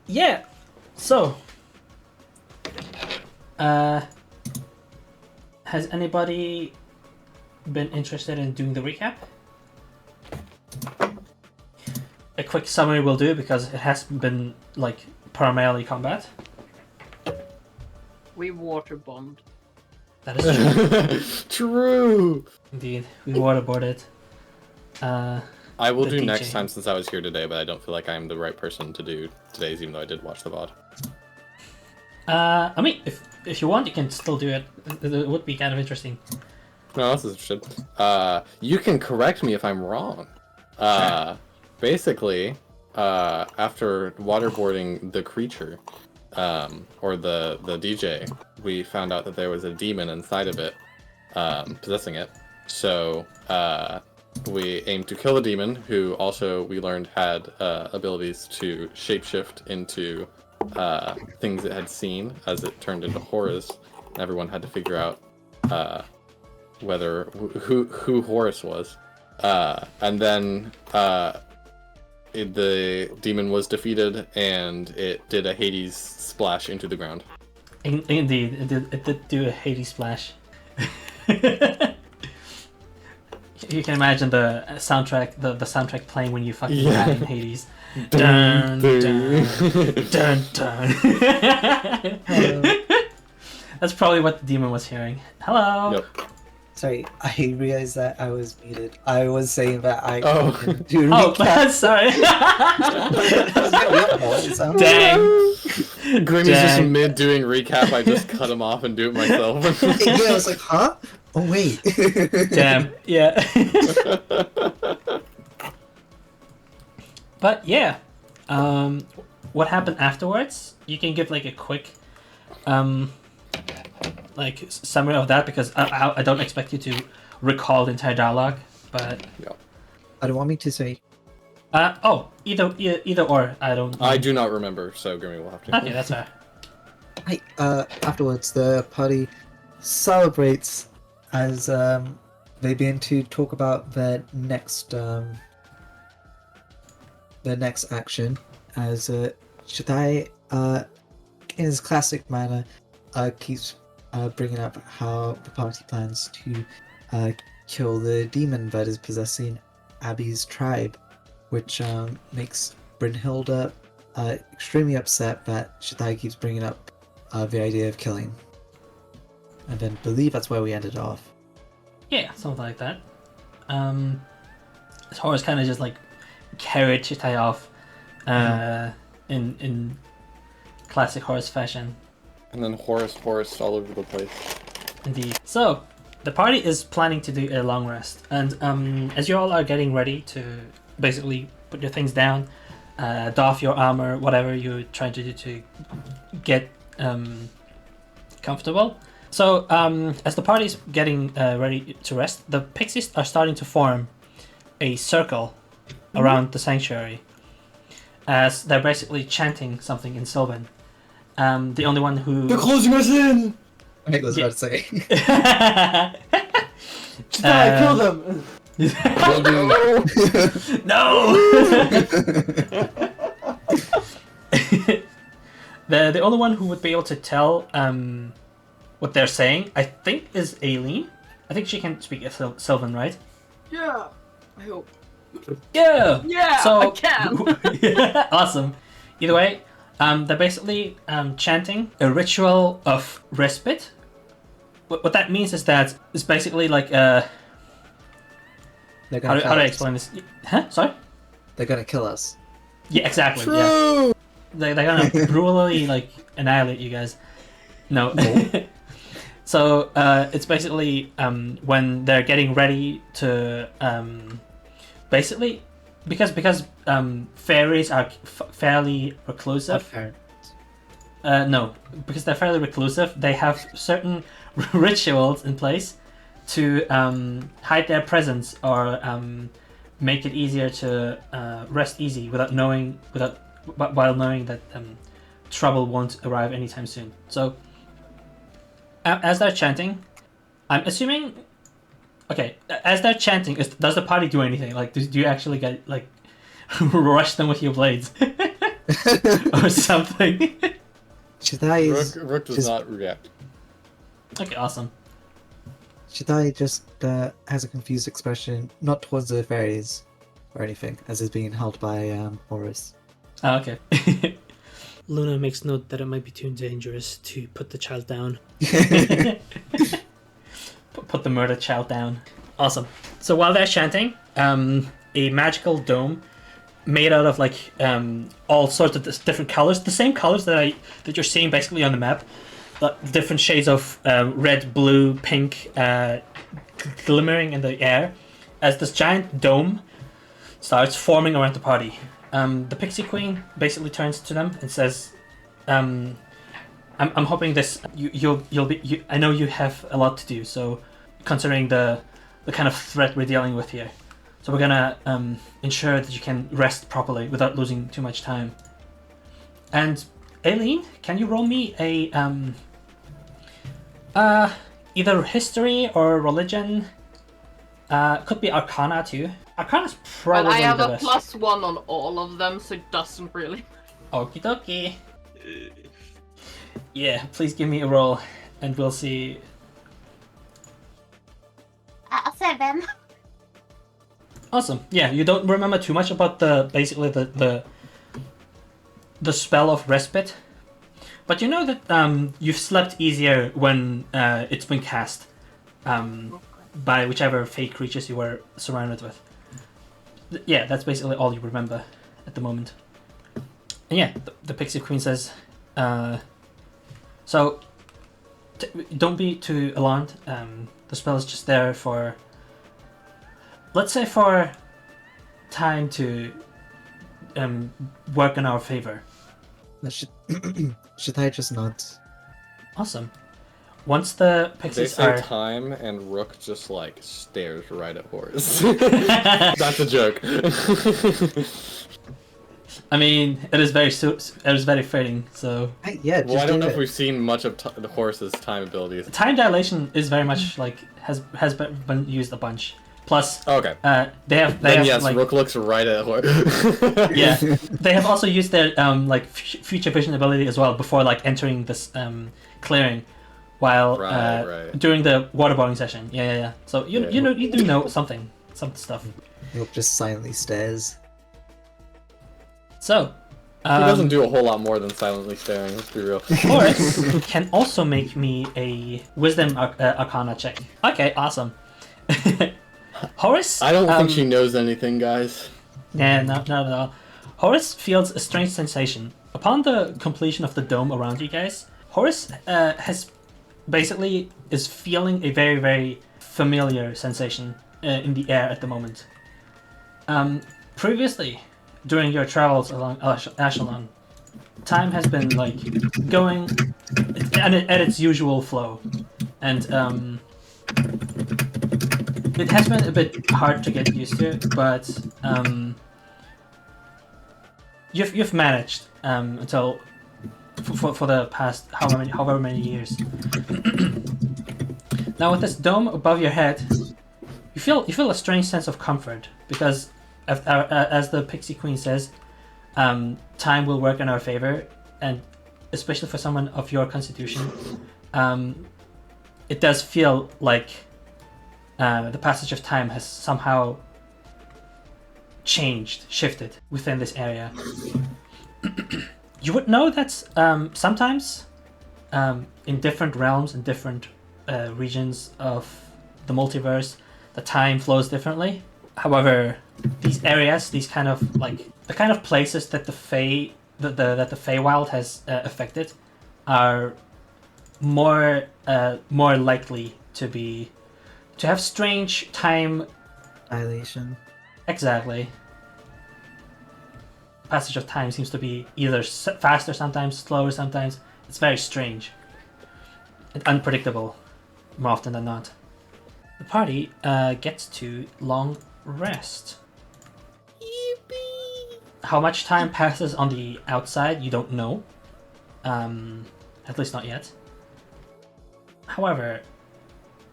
Yeah. So, has anybody been interested in doing the recap? A quick summary will do because it has been like primarily combat. We waterbombed. That is true. True. Indeed, we waterboarded. I will The do DJ. next time since I was here today, but I don't feel like I'm the right person to do today's, even though I did watch the VOD. I mean, if you want, you can still do it. It would be kind of interesting. No, this is interesting. You can correct me if I'm wrong. Basically, after waterboarding the creature, or the DJ, we found out that there was a demon inside of it, possessing it. So, we aimed to kill the demon, who also we learned had abilities to shapeshift into things it had seen as it turned into horrors. And everyone had to figure out who Horus was. And then the demon was defeated, and it did a Hades splash into the ground. Indeed, it did do a Hades splash. You can imagine the soundtrack, the soundtrack playing when you fucking die in Hades. Dun dun dun dun. That's probably what the demon was hearing. Hello. Yep. Sorry, I realized that I was muted. I was saying that I couldn't do Oh, recap. sorry. Dang. Grimmy's just mid doing recap. I just cut him off and do it myself. Yeah, I was like, huh? Oh wait. Damn. Yeah. But yeah, what happened afterwards? You can give like a quick, like summary of that because I don't expect you to recall the entire dialogue, but. Yeah. I don't want me to say. Either or. I don't. I do not remember, so Grimmy will have to. Okay, that's fair. Hey, afterwards, the party celebrates as they begin to talk about their next action. As Shaddai, in his classic manner, keeps bringing up how the party plans to kill the demon that is possessing Abby's tribe, which makes Brynhildr extremely upset that Shaddai keeps bringing up the idea of killing. And then believe that's where we ended off. Yeah, something like that. Horus kind of just like carried Chitai off, in classic Horus fashion. And then Horus all over the place. Indeed. So the party is planning to do a long rest, and as you all are getting ready to basically put your things down, doff your armor, whatever you're trying to do to get comfortable. So as the party's getting ready to rest, the pixies are starting to form a circle around the sanctuary, as they're basically chanting something in Sylvan. The only one who... They're closing us in! I was about to say. Kill them! No! The only one who would be able to tell what they're saying, I think, is Aileen. I think she can speak Sylvan, right? Yeah, I hope. Yeah! Yeah, So, I can! Awesome. Either way, they're basically chanting a ritual of respite. What that means is that it's basically like how do I explain this? Huh? Sorry? They're gonna kill us. Yeah, exactly. True! Yeah. They're gonna brutally like annihilate you guys. No. So it's basically when they're getting ready to basically because fairies are fairly reclusive. No, because they're fairly reclusive, they have certain rituals in place to hide their presence or make it easier to rest easy while knowing that trouble won't arrive anytime soon. So as they're chanting, I'm assuming. Okay, as they're chanting, does the party do anything? Like, do you actually get like rush them with your blades? or something. Shadai Rook does just- not react. Okay, awesome. Shadai just has a confused expression, not towards the fairies or anything, as is being held by Horus. Oh, okay. Luna makes note that it might be too dangerous to put the child down. Put the murdered child down. Awesome. So while they're chanting, a magical dome made out of like all sorts of different colors, the same colors that you're seeing basically on the map, different shades of red, blue, pink, glimmering in the air, as this giant dome starts forming around the party. The Pixie Queen basically turns to them and says, "I'm hoping this you'll be. I know you have a lot to do. So, considering the kind of threat we're dealing with here, so we're gonna ensure that you can rest properly without losing too much time. And Aileen, can you roll me a either history or religion? Could be Arcana too. Arcana's probably But I have the a best. +1 on all of them, so it doesn't really. Okie dokie. Yeah, please give me a roll, and we'll see. 7. Awesome. Yeah, you don't remember too much about the spell of respite, but you know that you've slept easier when it's been cast by whichever fate creatures you were surrounded with. Yeah, that's basically all you remember at the moment. And yeah, the Pixie Queen says, so don't be too alarmed. The spell is just there for, let's say, for time to work in our favor. Should I just nod? Awesome. Once the They pixies say are... time, and Rook just like stares right at Horus. That's a joke. I mean, it is very fitting. So Yeah, Well, I just don't do know if it. we've seen much of Horus's time abilities. time dilation is very much like has been used a bunch. Plus, Okay. they have Then yes, like, Rook looks right at Horus. yeah, they have also used their future vision ability as well before like entering this clearing, while Right. during the waterboarding session. Yeah. So you do know some stuff. Rook just silently stares. So. He doesn't do a whole lot more than silently staring, let's be real. Horus can also make me a Wisdom Arcana check. Okay, awesome. Horus. I don't think she knows anything, guys. Yeah, not at all. Horus feels a strange sensation upon the completion of the dome around you guys. Horus is feeling a very, very familiar sensation in the air at the moment. Previously, during your travels along Ashelon, time has been like going at its usual flow, and it has been a bit hard to get used to, but you've managed until for the past however many years. Now with this dome above your head, you feel a strange sense of comfort because, as the Pixie Queen says, time will work in our favor, and especially for someone of your constitution, it does feel like the passage of time has somehow shifted within this area. You would know that sometimes in different realms and different regions of the multiverse, the time flows differently. However, these areas, the kind of places that the Feywild has affected, are more likely to have strange time. Dilation. Exactly. Passage of time seems to be either faster sometimes, slower sometimes. It's very strange and unpredictable, more often than not. The party gets to long rest. Yippee! How much time passes on the outside, you don't know. At least not yet. However,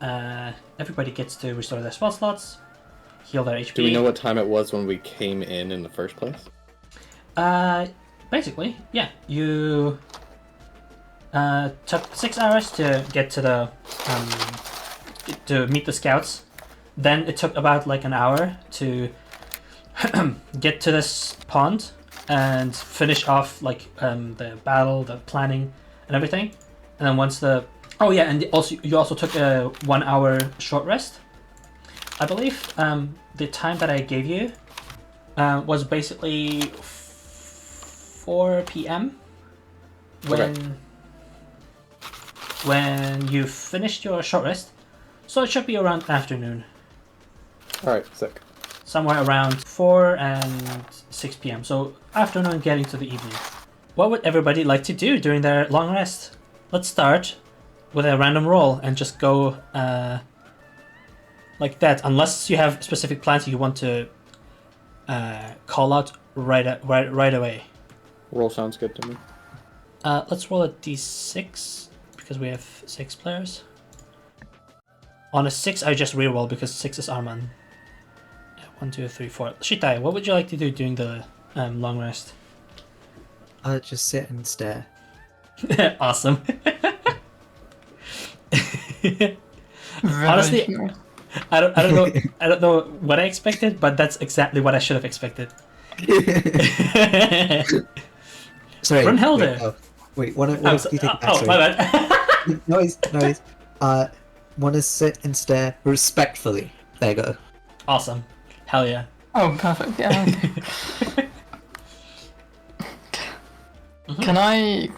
everybody gets to restore their spell slots, heal their HP. Do we know what time it was when we came in the first place? basically, yeah, you took 6 hours to get to the to meet the scouts. Then it took about like an hour to get to this pond and finish off like the battle, the planning, and everything. And then once the and also you also took a 1 hour short rest, I believe. The time that I gave you was basically 4 p.m. when you finished your short rest, so it should be around afternoon. Alright, sick. Somewhere around 4 and 6 p.m. So afternoon getting to the evening. What would everybody like to do during their long rest? Let's start with a random roll and just go like that, unless you have specific plans you want to call out right away. Roll sounds good to me. Let's roll a d6 because we have 6 players. On a 6, I just reroll because 6 is Arman. 1, 2, 3, 4. Shitai, what would you like to do during the long rest? I'll just sit and stare. Awesome. Honestly, I don't know what I expected, but that's exactly what I should have expected. Sorry. Brynhildr. Wait, what if you take it back? Oh, my bad. Noise. Want to sit and stare respectfully. There you go. Awesome. Hell yeah. Oh, perfect. Yeah. Mm-hmm. Can I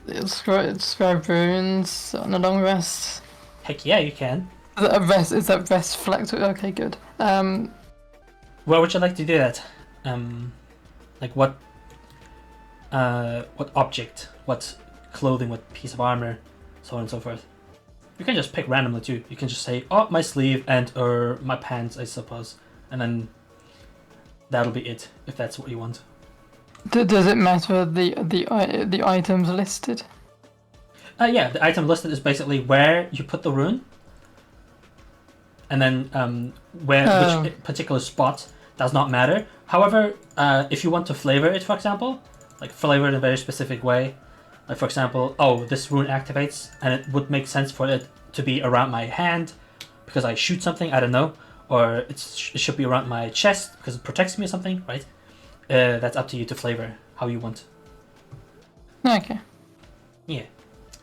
describe runes on a long rest? Heck yeah, you can. Is that rest flexible? Okay, good. Where would you like to do that? Like what object, what clothing, what piece of armor, so on and so forth. You can just pick randomly too. You can just say, "Oh, my sleeve and or my pants," I suppose, and then that'll be it if that's what you want. Does it matter the items listed? Yeah, the item listed is basically where you put the rune, and then which particular spot does not matter. However, if you want to flavor it, for example, like flavor it in a very specific way, like for example, this rune activates, and it would make sense for it to be around my hand because I shoot something, I don't know, or it should be around my chest because it protects me or something, right? That's up to you to flavor how you want. Okay. Yeah.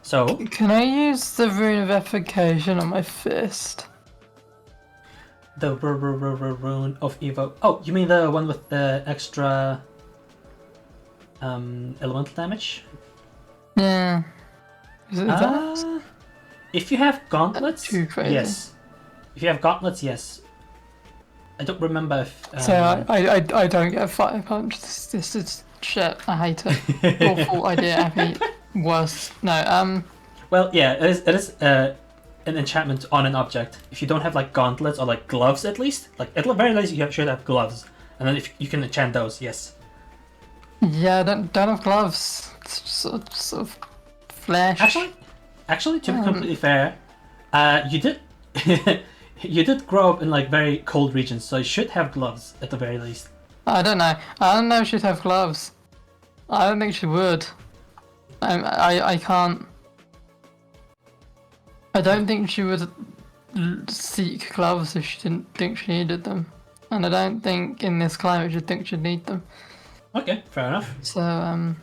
So can I use the rune of effication on my fist? The rune of evo. Oh, you mean the one with the extra elemental damage? Yeah. Is it that? If you have gauntlets, Too crazy. yes. If you have gauntlets, yes. I don't remember if. So I don't get a fire punch. This is shit. I hate it. Awful idea. Happy. Worse. No. Well, yeah, it is an enchantment on an object. If you don't have like gauntlets or like gloves, at least, like at the very least, you should have gloves, and then if you can enchant those, yes. Yeah, I don't have gloves. It's just sort of flesh. Actually, to be completely fair, you did you did grow up in like very cold regions, so you should have gloves at the very least. I don't know. I don't know if she'd have gloves. I don't think she would. I can't. I don't think she would seek gloves if she didn't think she needed them. And I don't think in this climate she'd think she'd need them. Okay, fair enough. So, I'm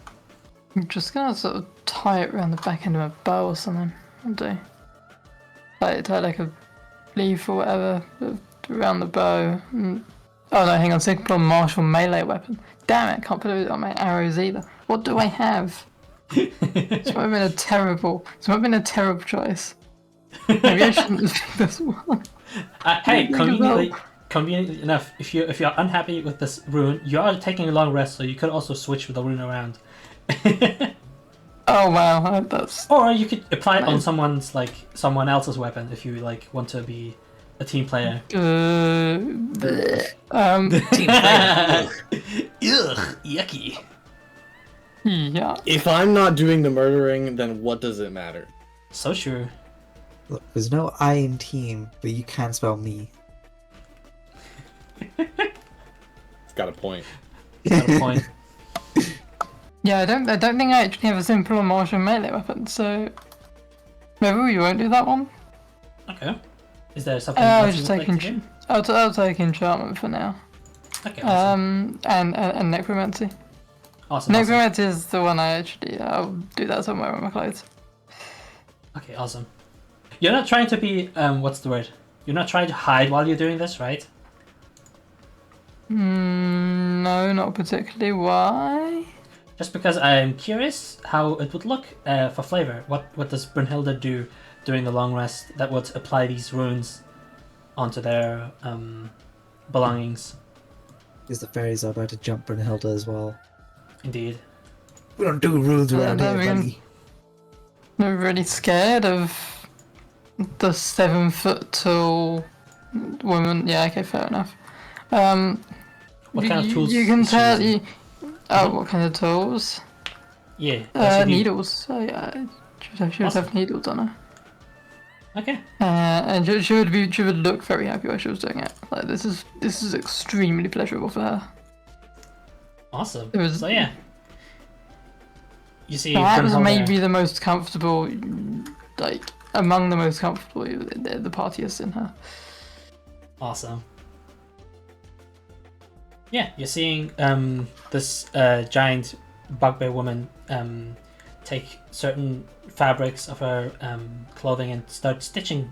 just gonna sort of tie it around the back end of my bow or something. I'll do. Tie like a leaf or whatever around the bow. Oh no, hang on, so I can put a martial melee weapon. Damn it, I can't put it on my arrows either. What do I have? This might have been a terrible choice. Maybe I shouldn't have picked this one. Hey, conveniently enough, if you're unhappy with this rune, you are taking a long rest, so you could also switch with the rune around. Oh wow, that's. Or you could apply it on someone else's weapon if you like want to be a team player. Team player. Ugh, yucky. Yeah. If I'm not doing the murdering, then what does it matter? So sure. Look, there's no I in team, but you can spell me. It's got a point. Got a point. Yeah, I don't think I actually have a simple or martial melee weapon, so maybe we won't do that one. Okay. Is there something I'll else you just would take like to do? I'll take enchantment for now. Okay, awesome. And necromancy. Awesome. Necromancy is the one I'll do that somewhere on my clothes. Okay, awesome. You're not trying to be what's the word? You're not trying to hide while you're doing this, right? No, not particularly. Why? Just because I'm curious how it would look for flavor. What does Brynhildr do during the long rest that would apply these runes onto their belongings? Because the fairies are about to jump Brynhildr as well. Indeed. We don't do rules around here, buddy. I'm really scared of the 7 foot tall woman. Yeah, okay, fair enough. What kind of tools? You can is she tell. using? What kind of tools? Yeah. what she do? Needles. She would have needles on her. Okay. And she would look very happy while she was doing it. Like this is extremely pleasurable for her. Awesome. It was- So yeah. You see, That was Brynhildr- maybe the most comfortable, like among the most comfortable the party has in her. Awesome. Yeah, you're seeing this giant bugbear woman take certain fabrics of her clothing and start stitching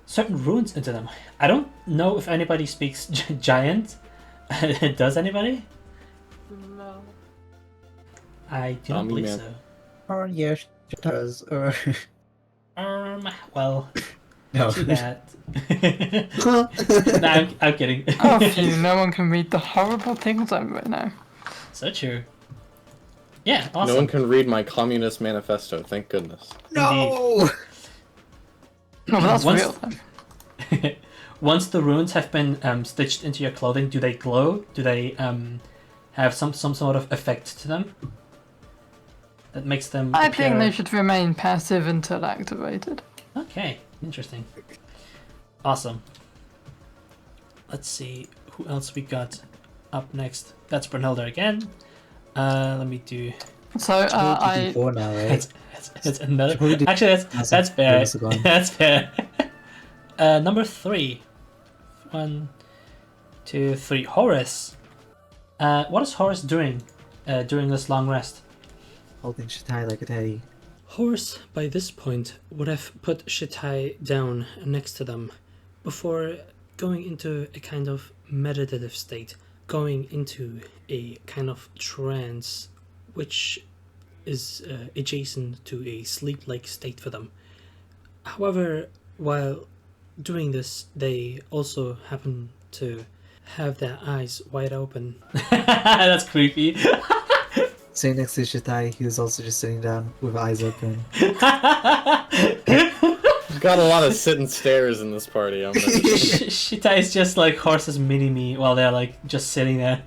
certain runes into them. I don't know if anybody speaks giant. Does anybody? No. I do not believe man. so. Oh, yes, it does. Or... Well, no. too bad. No, I'm kidding. Oh, phew, no one can read the horrible things I'm right now. So true. Yeah, No one awesome. can read my communist manifesto, thank goodness. No! Oh, but that's Once- real then. Once the runes have been stitched into your clothing, do they glow? Do they have some sort of effect to them that makes them I appear... think they should remain passive until activated. Okay, interesting. Awesome. Let's see who else we got up next. That's Brynhildr again. Let me do. So I Before now, right? It's another. Should probably do- Actually, that's fair. bonus again. That's fair. Number 3. 1, 2, 3. Horus. What is Horus doing during this long rest? Holding Shatai like a teddy. Horus, by this point, would have put Shitai down next to them before going into a kind of meditative state, going into a kind of trance, which is adjacent to a sleep-like state for them. However, while doing this, they also happen to have their eyes wide open. That's creepy. Sitting next to Shatai, he was also just sitting down with eyes open. We've got a lot of sit and stares in this party. I'm gonna... Shita is just like Horse's mini-me while they're like just sitting there.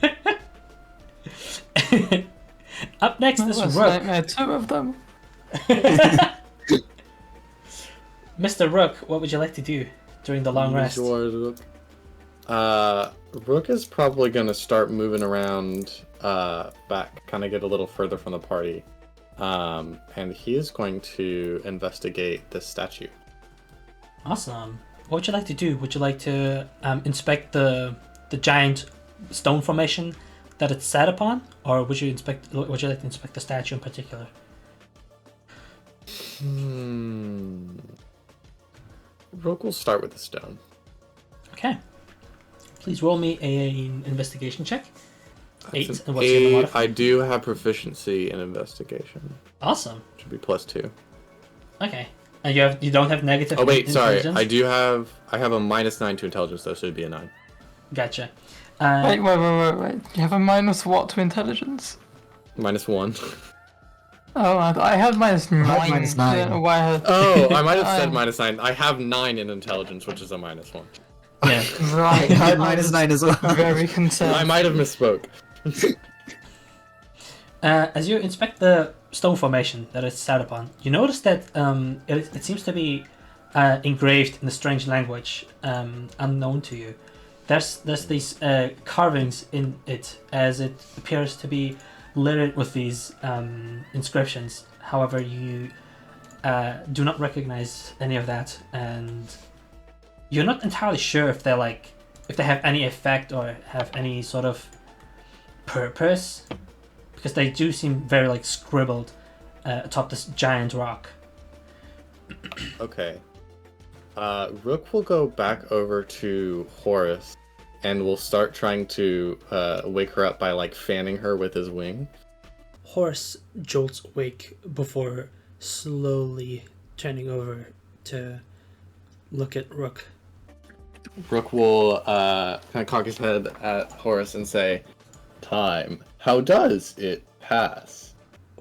Up next is was Rook. nightmare 2 of them. Mr. Rook, what would you like to do during the long rest? Rook is probably gonna start moving around back, kind of get a little further from the party, and he is going to investigate this statue. Awesome. What would you like to do? Would you like to inspect the giant stone formation that it's sat upon, or would you like to inspect the statue in particular? Rook will start with the stone. Okay. Please roll me an investigation check. That's 8. an And what's your 8. modifier? I do have proficiency in investigation. Awesome. Should be +2. Okay. And you don't have negative. Oh wait, sorry. intelligence? I have a -9 to intelligence though, so it'd be a 9. Gotcha. Wait. You have a minus what to intelligence? -1. Oh, I had minus 9. had minus 9. I don't know why I had... Oh, I might have said -9. I have 9 in intelligence, which is a -1. Yeah. Right. I had -9 as well. Very concerned. I might have misspoke. As you inspect the stone formation that it's sat upon, you notice that it seems to be engraved in a strange language unknown to you. There's these carvings in it, as it appears to be littered with these inscriptions. However, you do not recognize any of that, and you're not entirely sure if they're if they have any effect or have any sort of purpose, because they do seem very scribbled atop this giant rock. Okay. Rook will go back over to Horus and will start trying to wake her up by fanning her with his wing. Horse jolts awake before slowly turning over to look at Rook. Rook will kind of cock his head at Horus and say, "Time, how does it pass?"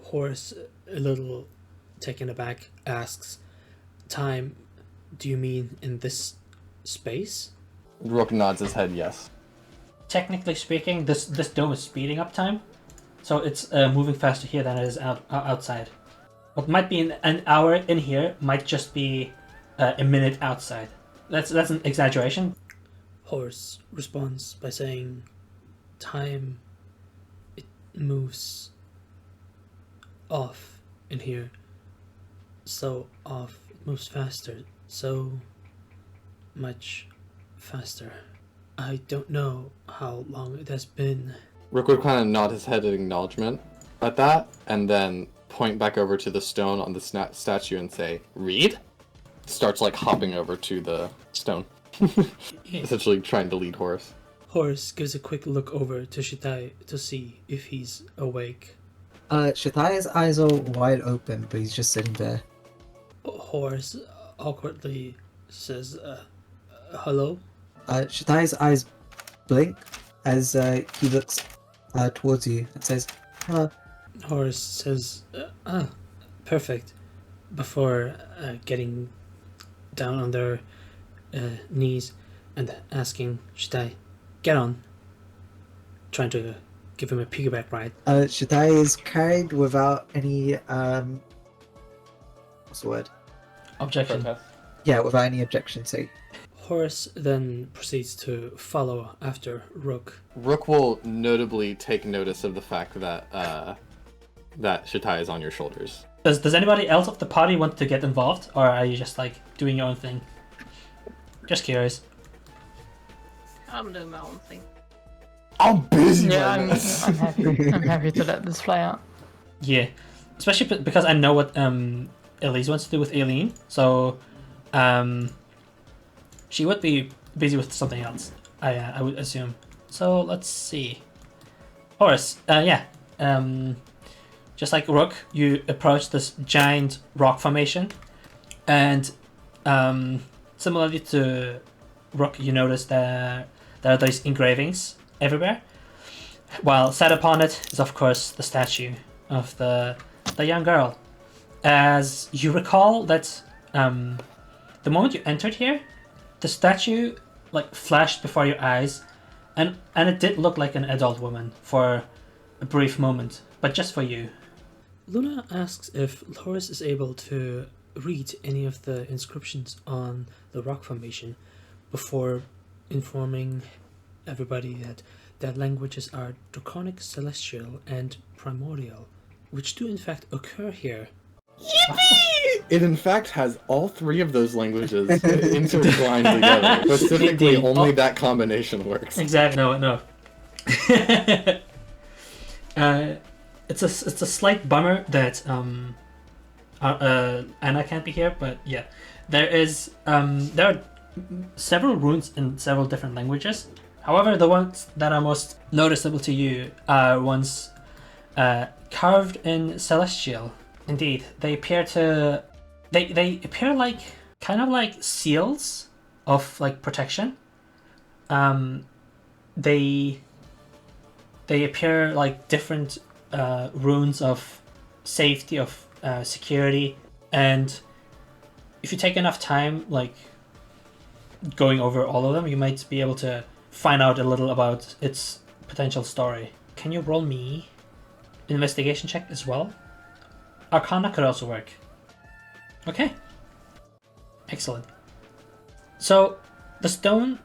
Horse, a little taken aback, asks, "Time, do you mean in this space?" Rook nods his head yes. Technically speaking, this dome is speeding up time, so it's moving faster here than it is outside. What might be an hour in here might just be a minute outside. That's an exaggeration. Horse responds by saying, "Time, it moves off in here. So off, it moves faster, so much faster. I don't know how long it has been." Rook would kind of nod his head in acknowledgement at that, and then point back over to the stone on the statue and say, "Read?" Starts hopping over to the stone. Essentially trying to lead Horus. Horse gives a quick look over to Shitai to see if he's awake. Shatai's eyes are wide open, but he's just sitting there. Horse awkwardly says, "Hello?" Shatai's eyes blink as he looks towards you and says, "Hello." Horse says, perfect," before getting down on their knees and asking Shitai, "Get on." Trying to give him a piggyback ride. Shatai is carried without any what's the word? Objection. Protest. Yeah, without any objection. So Horse then proceeds to follow after Rook. Rook will notably take notice of the fact that that Shitai is on your shoulders. Does anybody else of the party want to get involved, or are you just doing your own thing? Just curious. I'm doing my own thing. I'm busy. Yeah, I'm happy. I'm happy to let this play out. Yeah, especially because I know what Elise wants to do with Aileen, so she would be busy with something else. I would assume. So let's see. Horus, just like Rook, you approach this giant rock formation, and similarly to Rook, you notice that there are these engravings everywhere. While set upon it is, of course, the statue of the young girl. As you recall that the moment you entered here, the statue flashed before your eyes, and it did look like an adult woman for a brief moment, but just for you. Luna asks if Horus is able to read any of the inscriptions on the rock formation before informing everybody that their languages are Draconic, Celestial, and Primordial, which do in fact occur here. Yippee! It in fact has all three of those languages intertwined together. Specifically, Indeed. only that combination works. Exactly. No. It's a slight bummer that Anna can't be here, but yeah, there are several runes in several different languages. However, the ones that are most noticeable to you are ones carved in Celestial. Indeed, they appear to they appear kind of like seals of protection. They appear like different runes of safety, of security, and if you take enough time going over all of them, you might be able to find out a little about its potential story. Can you roll me an investigation check as well? Arcana could also work. Okay. Excellent. So, the stone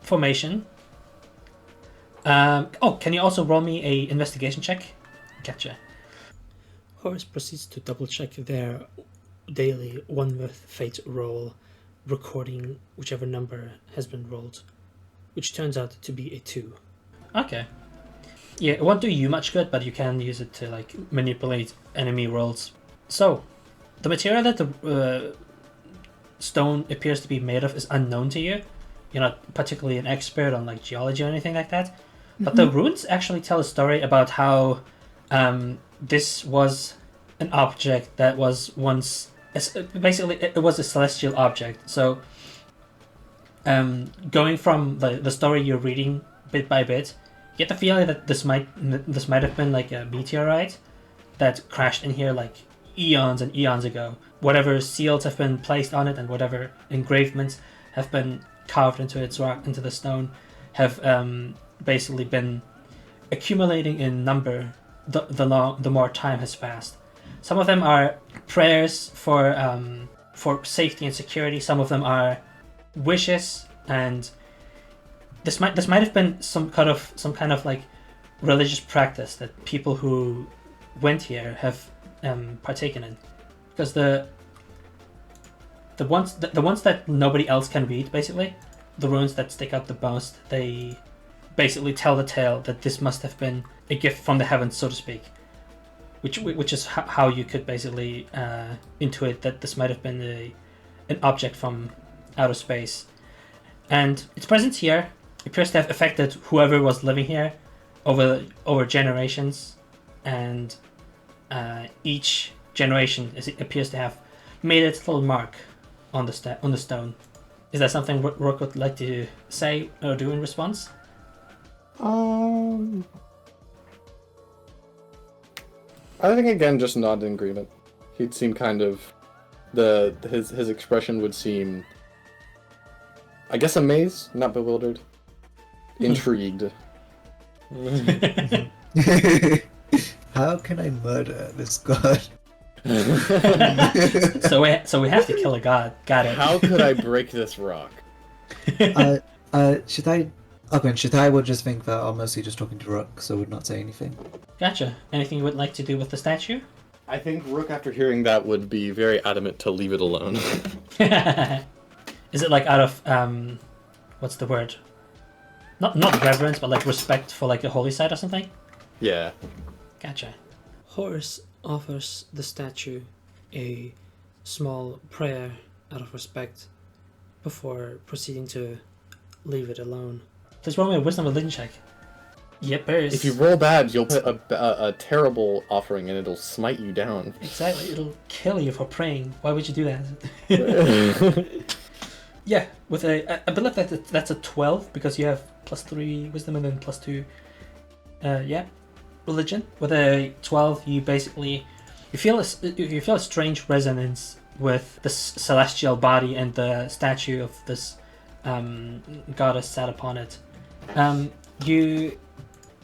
formation... can you also roll me a investigation check? Gotcha. Horace proceeds to double check their daily one with fate roll, recording whichever number has been rolled, which turns out to be a 2. Okay. Yeah, it won't do you much good, but you can use it to like manipulate enemy rolls. So, the material that the stone appears to be made of is unknown to you. You're not particularly an expert on like geology or anything like that. But the runes actually tell a story about how this was an object that was once basically it was a celestial object. So going from the story you're reading bit by bit, you get the feeling that this might have been like a meteorite that crashed in here like eons and eons ago. Whatever seals have been placed on it and whatever engravements have been carved into its rock, into the stone, have basically been accumulating in number the more time has passed. Some of them are prayers for safety and security. Some of them are wishes, and this might have been some kind of like religious practice that people who went here have partaken in, because the ones that nobody else can read, basically the runes that stick out the most, they basically tell the tale that this must have been a gift from the heavens, so to speak, which is how you could basically intuit that this might have been an object from outer space. And its presence here appears to have affected whoever was living here over generations, and each generation appears to have made its little mark on the stone. Is that something Rook would like to say or do in response? I think again, just nod in agreement. He'd seem kind of his expression would seem, I guess, amazed, not bewildered, intrigued. How can I murder this god? So we have to kill a god. Got it. How could I break this rock? Shitai would just think that I'm mostly just talking to Rook, so would not say anything. Gotcha. Anything you would like to do with the statue? I think Rook, after hearing that, would be very adamant to leave it alone. Is it like out of what's the word? Not reverence, but like respect for like the holy site or something? Yeah. Gotcha. Horace offers the statue a small prayer out of respect before proceeding to leave it alone. Please roll me a wisdom religion check. Yepers. If you roll bad, you'll put a terrible offering and it'll smite you down. Exactly, it'll kill you for praying. Why would you do that? Yeah, with I believe that's a 12 because you have +3 wisdom and then +2. Religion. With a 12, you basically you feel a strange resonance with this celestial body and the statue of this goddess sat upon it. You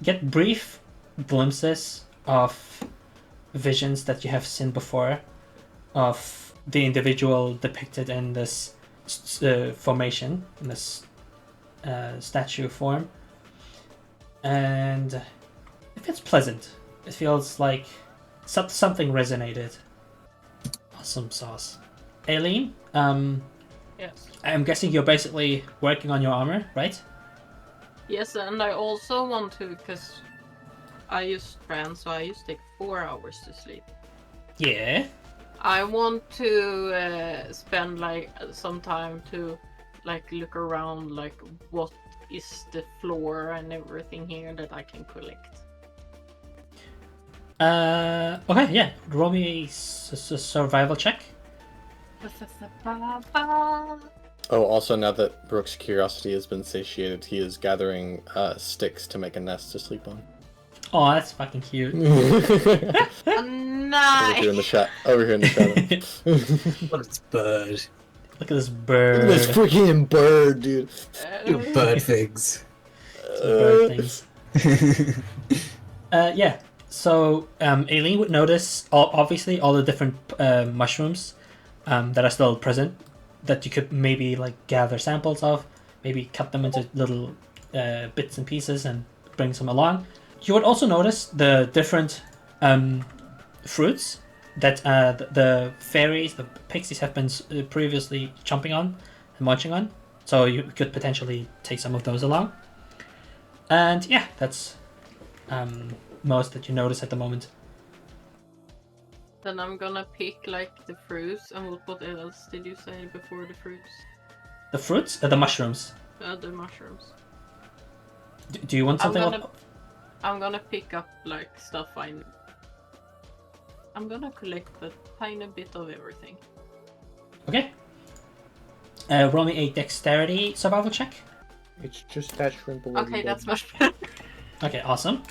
get brief glimpses of visions that you have seen before of the individual depicted in this formation, in this statue form, and it feels pleasant. It feels like something resonated. Awesome sauce. Aileen, Yes. I'm guessing you're basically working on your armor, right? Yes, and I also want to, because I use trance, so I used to take 4 hours to sleep. Yeah. I want to spend like some time to like look around, like what is the floor and everything here that I can collect. Okay, yeah. Roll me a survival check. Oh, also, now that Brooke's curiosity has been satiated, he is gathering sticks to make a nest to sleep on. Oh, that's fucking cute. Nice. Over here in the shadow. What a bird. Look at this bird. This freaking bird, dude. You bird things. Bird things. Yeah. So, Aileen would notice obviously all the different mushrooms that are still present that you could maybe like gather samples of, maybe cut them into little bits and pieces and bring some along. You would also notice the different fruits that the fairies, the pixies, have been previously chomping on and munching on. So you could potentially take some of those along. And yeah, that's most that you notice at the moment. Then I'm gonna pick like the fruits, and what else did you say before the fruits? The fruits, the mushrooms. The mushrooms. Do you want something? I'm gonna pick up like stuff I'm gonna collect a tiny bit of everything. Okay. Roll me a dexterity survival check. It's just that shrimp already. Okay, that's much better. Okay, awesome.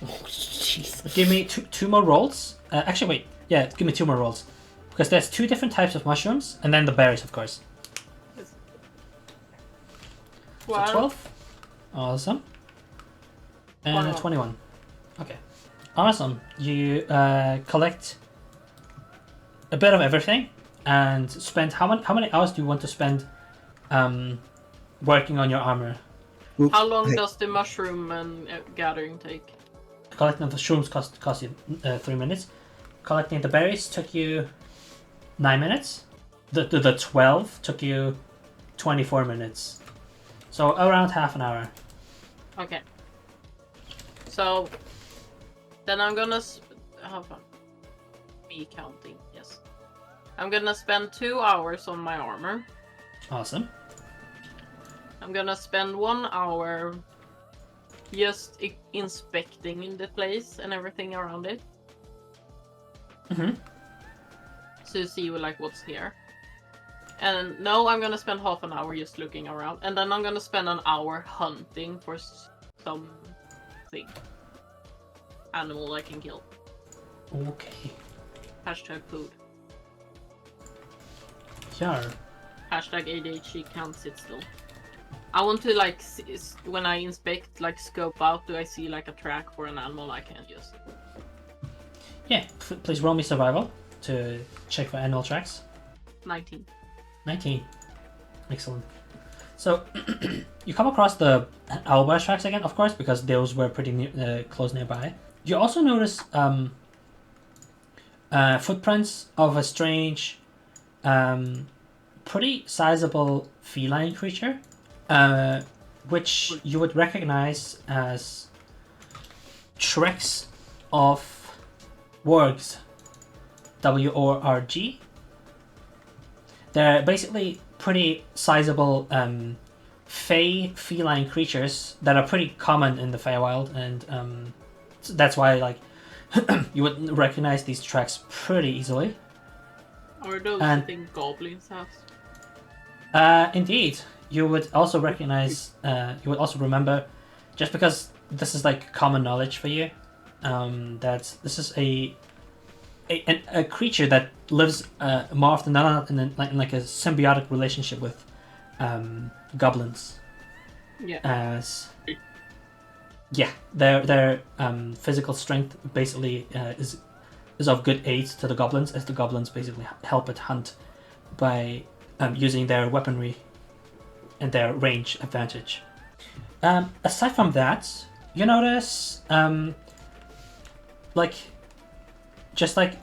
Oh, Jesus. Give me two more rolls. Actually, wait. Yeah, give me 2 more rolls. Because there's 2 different types of mushrooms, and then the berries, of course. So 12. Awesome. And a 21. Okay. Awesome. You collect a bit of everything and spend how many hours do you want to spend working on your armor? How long does the mushroom and gathering take? Collecting the shrooms cost you 3 minutes. Collecting the berries took you 9 minutes. The 12 took you 24 minutes. So around half an hour. Okay. So then I'm gonna have me counting. Yes. I'm gonna spend 2 hours on my armor. Awesome. I'm gonna spend 1 hour just inspecting the place and everything around it. Mm-hmm. To see like what's here. And no, I'm gonna spend half an hour just looking around, and then I'm gonna spend an hour hunting for something. Animal I can kill. Okay. Hashtag food. Sure. Hashtag ADHD can't sit still. I want to like when I inspect, like scope out, do I see like a track for an animal I can just... Yeah, please roll me survival to check for animal tracks. 19. 19. Excellent. So you come across the owlbear tracks again, of course, because those were pretty close nearby. You also notice footprints of a strange, pretty sizable feline creature, which you would recognize as tracks of wargs. W-O-R-G. They're basically pretty sizable feline creatures that are pretty common in the Feywild, and so that's why like you would recognize these tracks pretty easily. Are those the thing goblins have? Indeed, you would also recognize. You would also remember, just because this is like common knowledge for you, that this is a creature that lives more often than not in like a symbiotic relationship with goblins. Yeah. As yeah, their physical strength basically is of good aid to the goblins, as the goblins basically help it hunt by using their weaponry and their range advantage. Aside from that, you notice like. Just like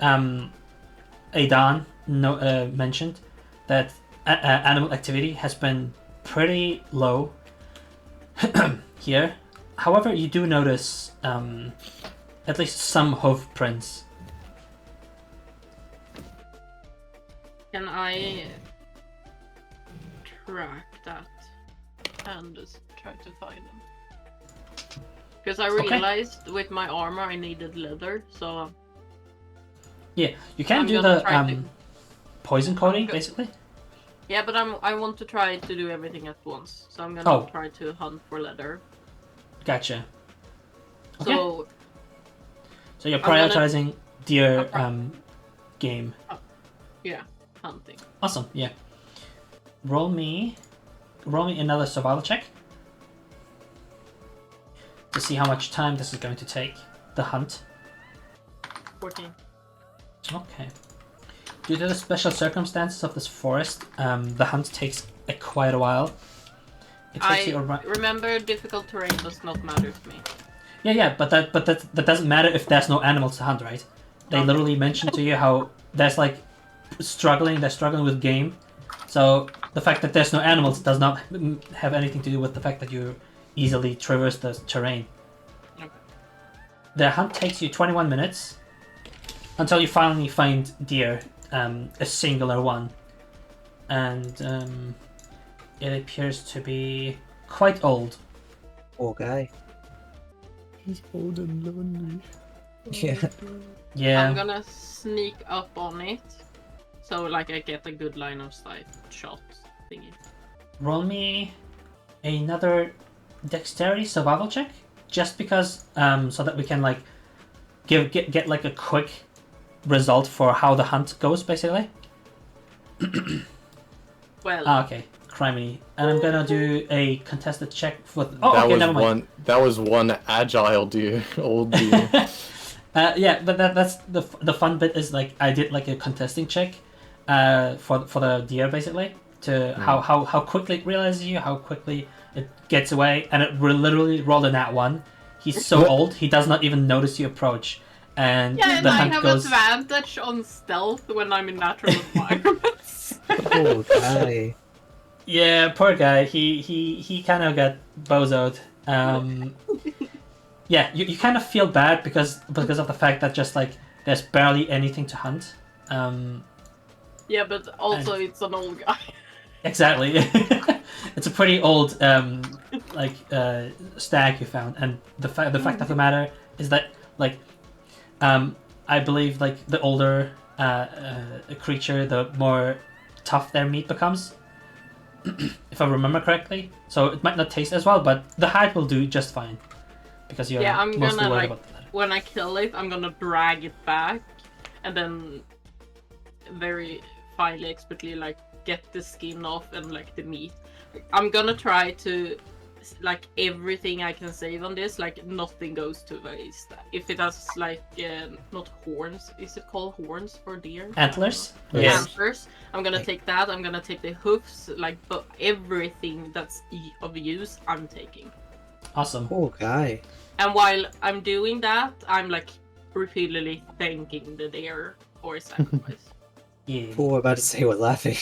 Aidan mentioned, that animal activity has been pretty low here. However, you do notice at least some hoof prints. Can I track that and just try to find them? Because I realized with my armor I needed leather, so... Yeah, you can do the poison coating, basically. Yeah, but I want to try to do everything at once, so I'm gonna try to hunt for leather. Gotcha. Okay. So you're I'm prioritizing deer game. Yeah, hunting. Awesome. Yeah. Roll me another survival check to see how much time this is going to take. The hunt. 14. Okay. Due to the special circumstances of this forest, the hunt takes quite a while. It takes you around... remember, difficult terrain does not matter to me. Yeah, but that doesn't matter if there's no animals to hunt, right? They Okay. literally mentioned to you how there's like they're struggling with game. So the fact that there's no animals does not have anything to do with the fact that you easily traverse the terrain. Okay. The hunt takes you 21 minutes until you finally find deer, a singular one, and it appears to be quite old. Poor guy. He's old and lonely. Yeah. Yeah. I'm gonna sneak up on it, so like I get a good line of sight shot thingy. Roll me another dexterity survival check, just because, so that we can like get like a quick result for how the hunt goes, basically. Well, Okay, criminy, and I'm gonna do a contested check for. Oh, that okay, was never mind. one. That was one agile deer, old deer. Yeah, but that's the fun bit is like I did like a contesting check, for the deer basically to how quickly it realizes you, how quickly it gets away, and it literally rolled a nat one. He's so old he does not even notice you approach, and yeah, and the I hunt have goes. advantage on stealth when I'm in natural environments. Poor guy. Yeah, poor guy. He kind of got bozoed. Yeah, you kind of feel bad because of the fact that just like there's barely anything to hunt. Yeah, but also And- it's an old guy. Exactly. It's a pretty old stag you found, and the fact of the matter is that like I believe like the older a creature, the more tough their meat becomes. If I remember correctly, so it might not taste as well, but the hide will do just fine because you're Yeah, I'm mostly gonna, worried like, about that. When I kill it, I'm gonna drag it back, and then very finely, expertly, like get the skin off and like the meat. I'm gonna try to like everything I can save on this, like nothing goes to waste. If it has like not horns, is it called horns for deer? Antlers? Yes. Antlers. I'm gonna take that. I'm gonna take the hoofs, like but everything that's of use, I'm taking. Awesome. Poor guy. And while I'm doing that, I'm like repeatedly thanking the deer for his sacrifice. Yeah. Poor, about to say we're laughing.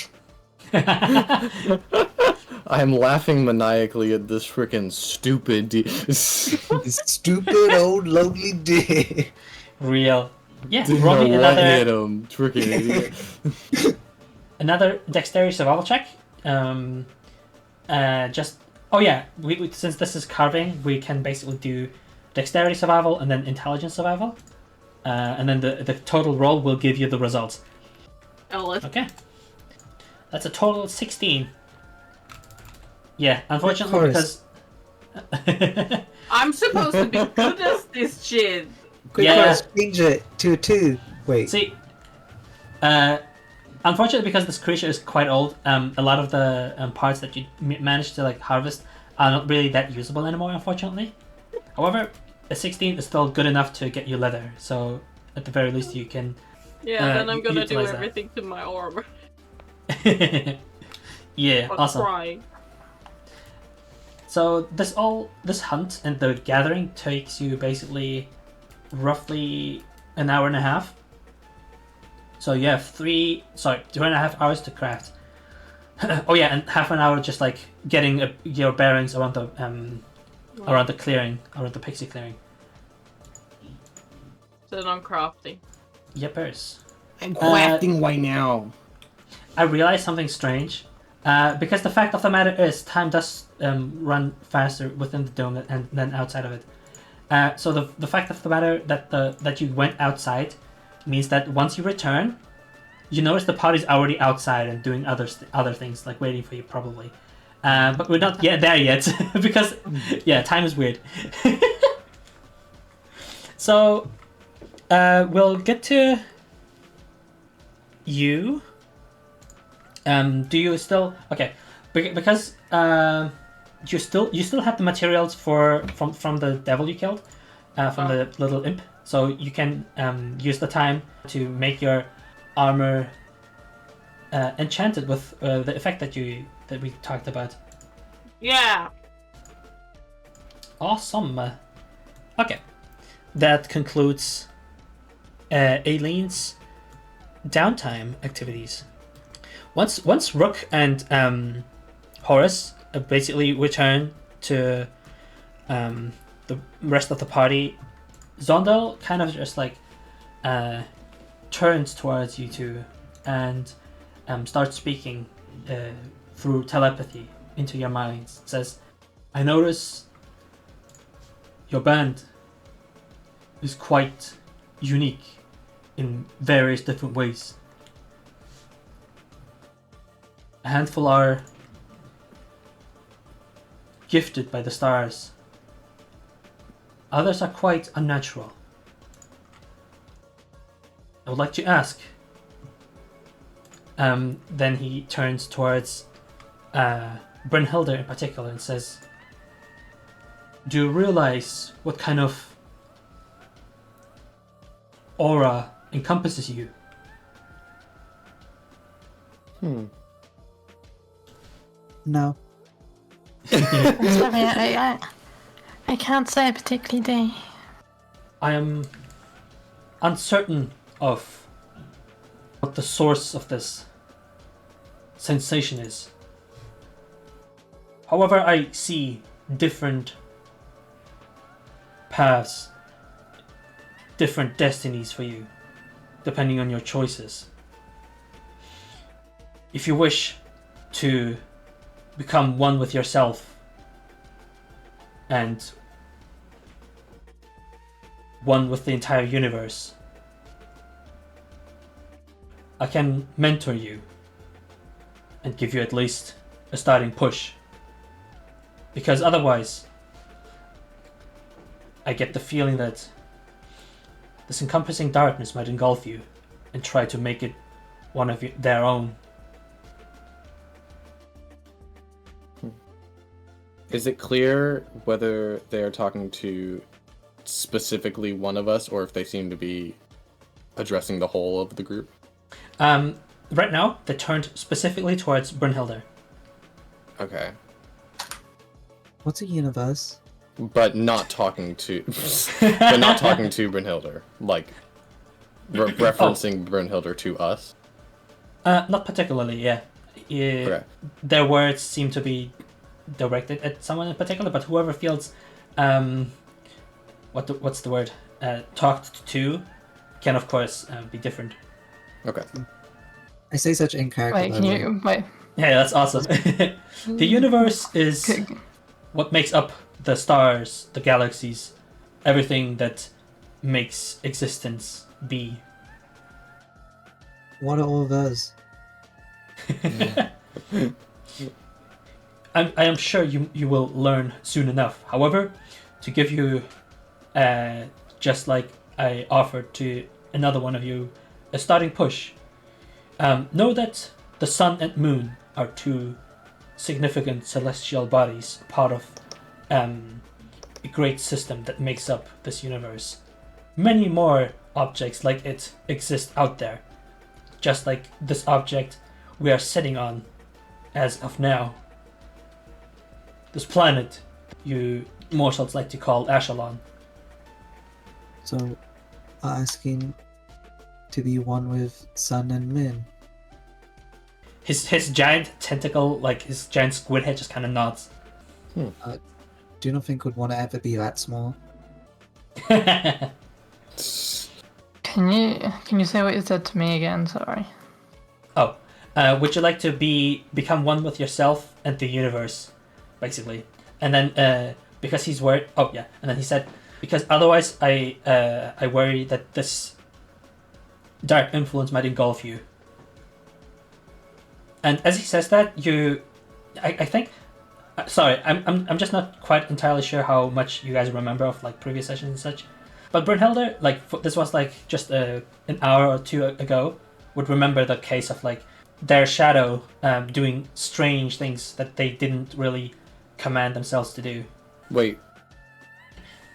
I'm laughing maniacally at this freaking stupid deer. This stupid old lonely deer. Real. Yeah, Didn't roll know me what hit another him. Freaking idiot. another dexterity survival check. Just oh yeah, we since this is carving, we can basically do dexterity survival and then intelligence survival, and then the total roll will give you the results. Oh, let's Okay, that's a total of 16. Yeah, unfortunately course. because I'm supposed to be good at this shit. Quick, Yeah. change it to a 2. Wait. see, unfortunately because this creature is quite old, a lot of the parts that you managed to like harvest are not really that usable anymore, unfortunately. However, a 16 is still good enough to get you leather, so at the very least you can. Yeah, then I'm gonna do utilize that. everything to my armor. Yeah, But awesome. trying. So this hunt and the gathering takes you basically roughly an hour and a half. So you have 2.5 hours to craft. Oh yeah, and half an hour just like getting your bearings around the clearing, around the pixie clearing. So then I'm crafting. Yepers. I'm crafting right now. I realized something strange. Because the fact of the matter is, time does run faster within the dome than outside of it. So the fact of the matter that you went outside means that once you return, you notice the party's already outside and doing other things, like waiting for you probably. But we're not yet there yet because yeah, time is weird. So we'll get to you. Do you still okay? Because you still have the materials from the devil you killed, from the little imp. So you can use the time to make your armor enchanted with the effect that we talked about. Yeah. Awesome. Okay, that concludes Aileen's downtime activities. Once Rook and Horace basically return to the rest of the party, Zondyl kind of just like turns towards you two and starts speaking through telepathy into your minds. It says, "I notice your band is quite unique in various different ways. A handful are gifted by the stars. Others are quite unnatural. I would like to ask." Then he turns towards Brynhildr in particular and says, "Do you realize what kind of aura encompasses you?" No. Sorry, I can't say particularly. I am uncertain of what the source of this sensation is. However, I see different paths, different destinies for you, depending on your choices. If you wish to become one with yourself and one with the entire universe, I can mentor you and give you at least a starting push. Because otherwise, I get the feeling that this encompassing darkness might engulf you and try to make it one of their own. Is it clear whether they are talking to specifically one of us or if they seem to be addressing the whole of the group? Right now, they turned specifically towards Brynhildr. Okay. What's a universe? But not talking to but not talking to Brynhildr. Like referencing Brynhildr to us. Not particularly, yeah. Okay. Their words seem to be directed at someone in particular, but whoever feels what's the word? Talked to can of course be different. Okay. I say such in character. Wait, can you wait? Yeah, that's awesome. The universe is what makes up the stars, the galaxies, everything that makes existence be. What are all those? I am sure you will learn soon enough. However, to give you, just like I offered to another one of you, a starting push, know that the sun and moon are two significant celestial bodies, part of a great system that makes up this universe. Many more objects like it exist out there, just like this object we are sitting on as of now. This planet you mortals like to call Ashera. So, asking to be one with sun and moon. His giant tentacle, like his giant squid head, just kind of nods. Do not think would want to ever be that small. Can you say what you said to me again? Sorry. Oh, would you like to become one with yourself and the universe, basically? And then because he's worried. Oh yeah, and then he said, because otherwise I worry that this dark influence might engulf you. And as he says that, I think. Sorry, I'm just not quite entirely sure how much you guys remember of like previous sessions and such. But Brynhildr, like this was like just an hour or two ago, would remember the case of like their shadow doing strange things that they didn't really command themselves to do. Wait.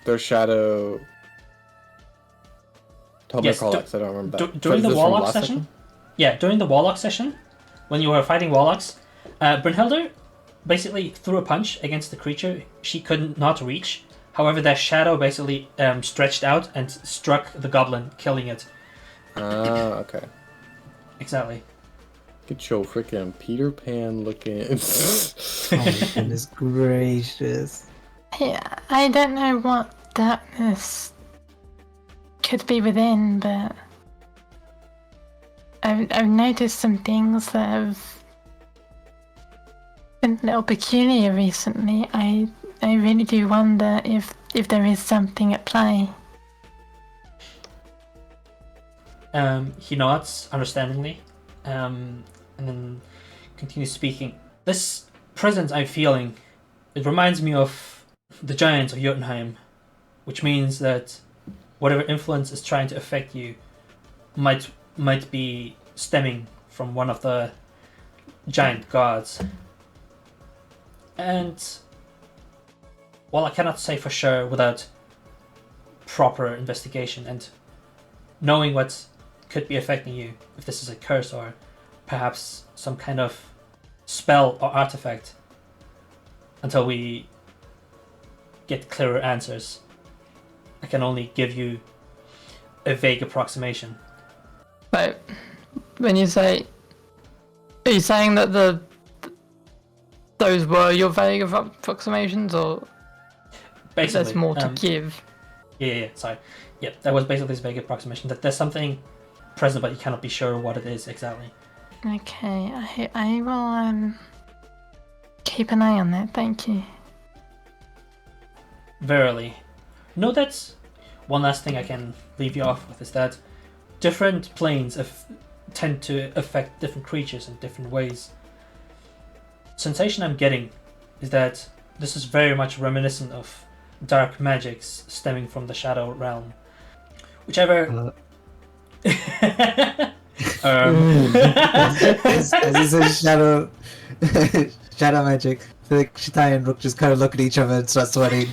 Their shadow. Tell me Yes, I don't remember that. During Is the this from Warlock last session? Yeah, during the Warlock session, when you were fighting Warlocks, Brynhildr basically threw a punch against the creature she could not reach. However, their shadow basically stretched out and struck the goblin, killing it. Okay. Exactly. Get your freaking Peter Pan looking. Oh my goodness gracious. I don't know what darkness could be within, but I've noticed some things that have been a little peculiar recently. I really do wonder if there is something at play. He nods understandingly, and then continues speaking. This presence I'm feeling, it reminds me of the giants of Jotunheim, which means that whatever influence is trying to affect you might be stemming from one of the giant gods. And while I cannot say for sure without proper investigation and knowing what could be affecting you, if this is a curse or perhaps some kind of spell or artifact, until we get clearer answers, I can only give you a vague approximation. But when you say, are you saying that those were your vague approximations, or Basically, there's more to give? Yeah, sorry. Yeah, that was basically this vague approximation, that there's something present but you cannot be sure what it is exactly. Okay, I will keep an eye on that. Thank you. Verily. No, that's one last thing I can leave you off with, is that different planes tend to affect different creatures in different ways. Sensation I'm getting is that this is very much reminiscent of dark magics stemming from the shadow realm. Whichever... As he says shadow magic, I feel like Shitai and Rook just kind of look at each other and start sweating.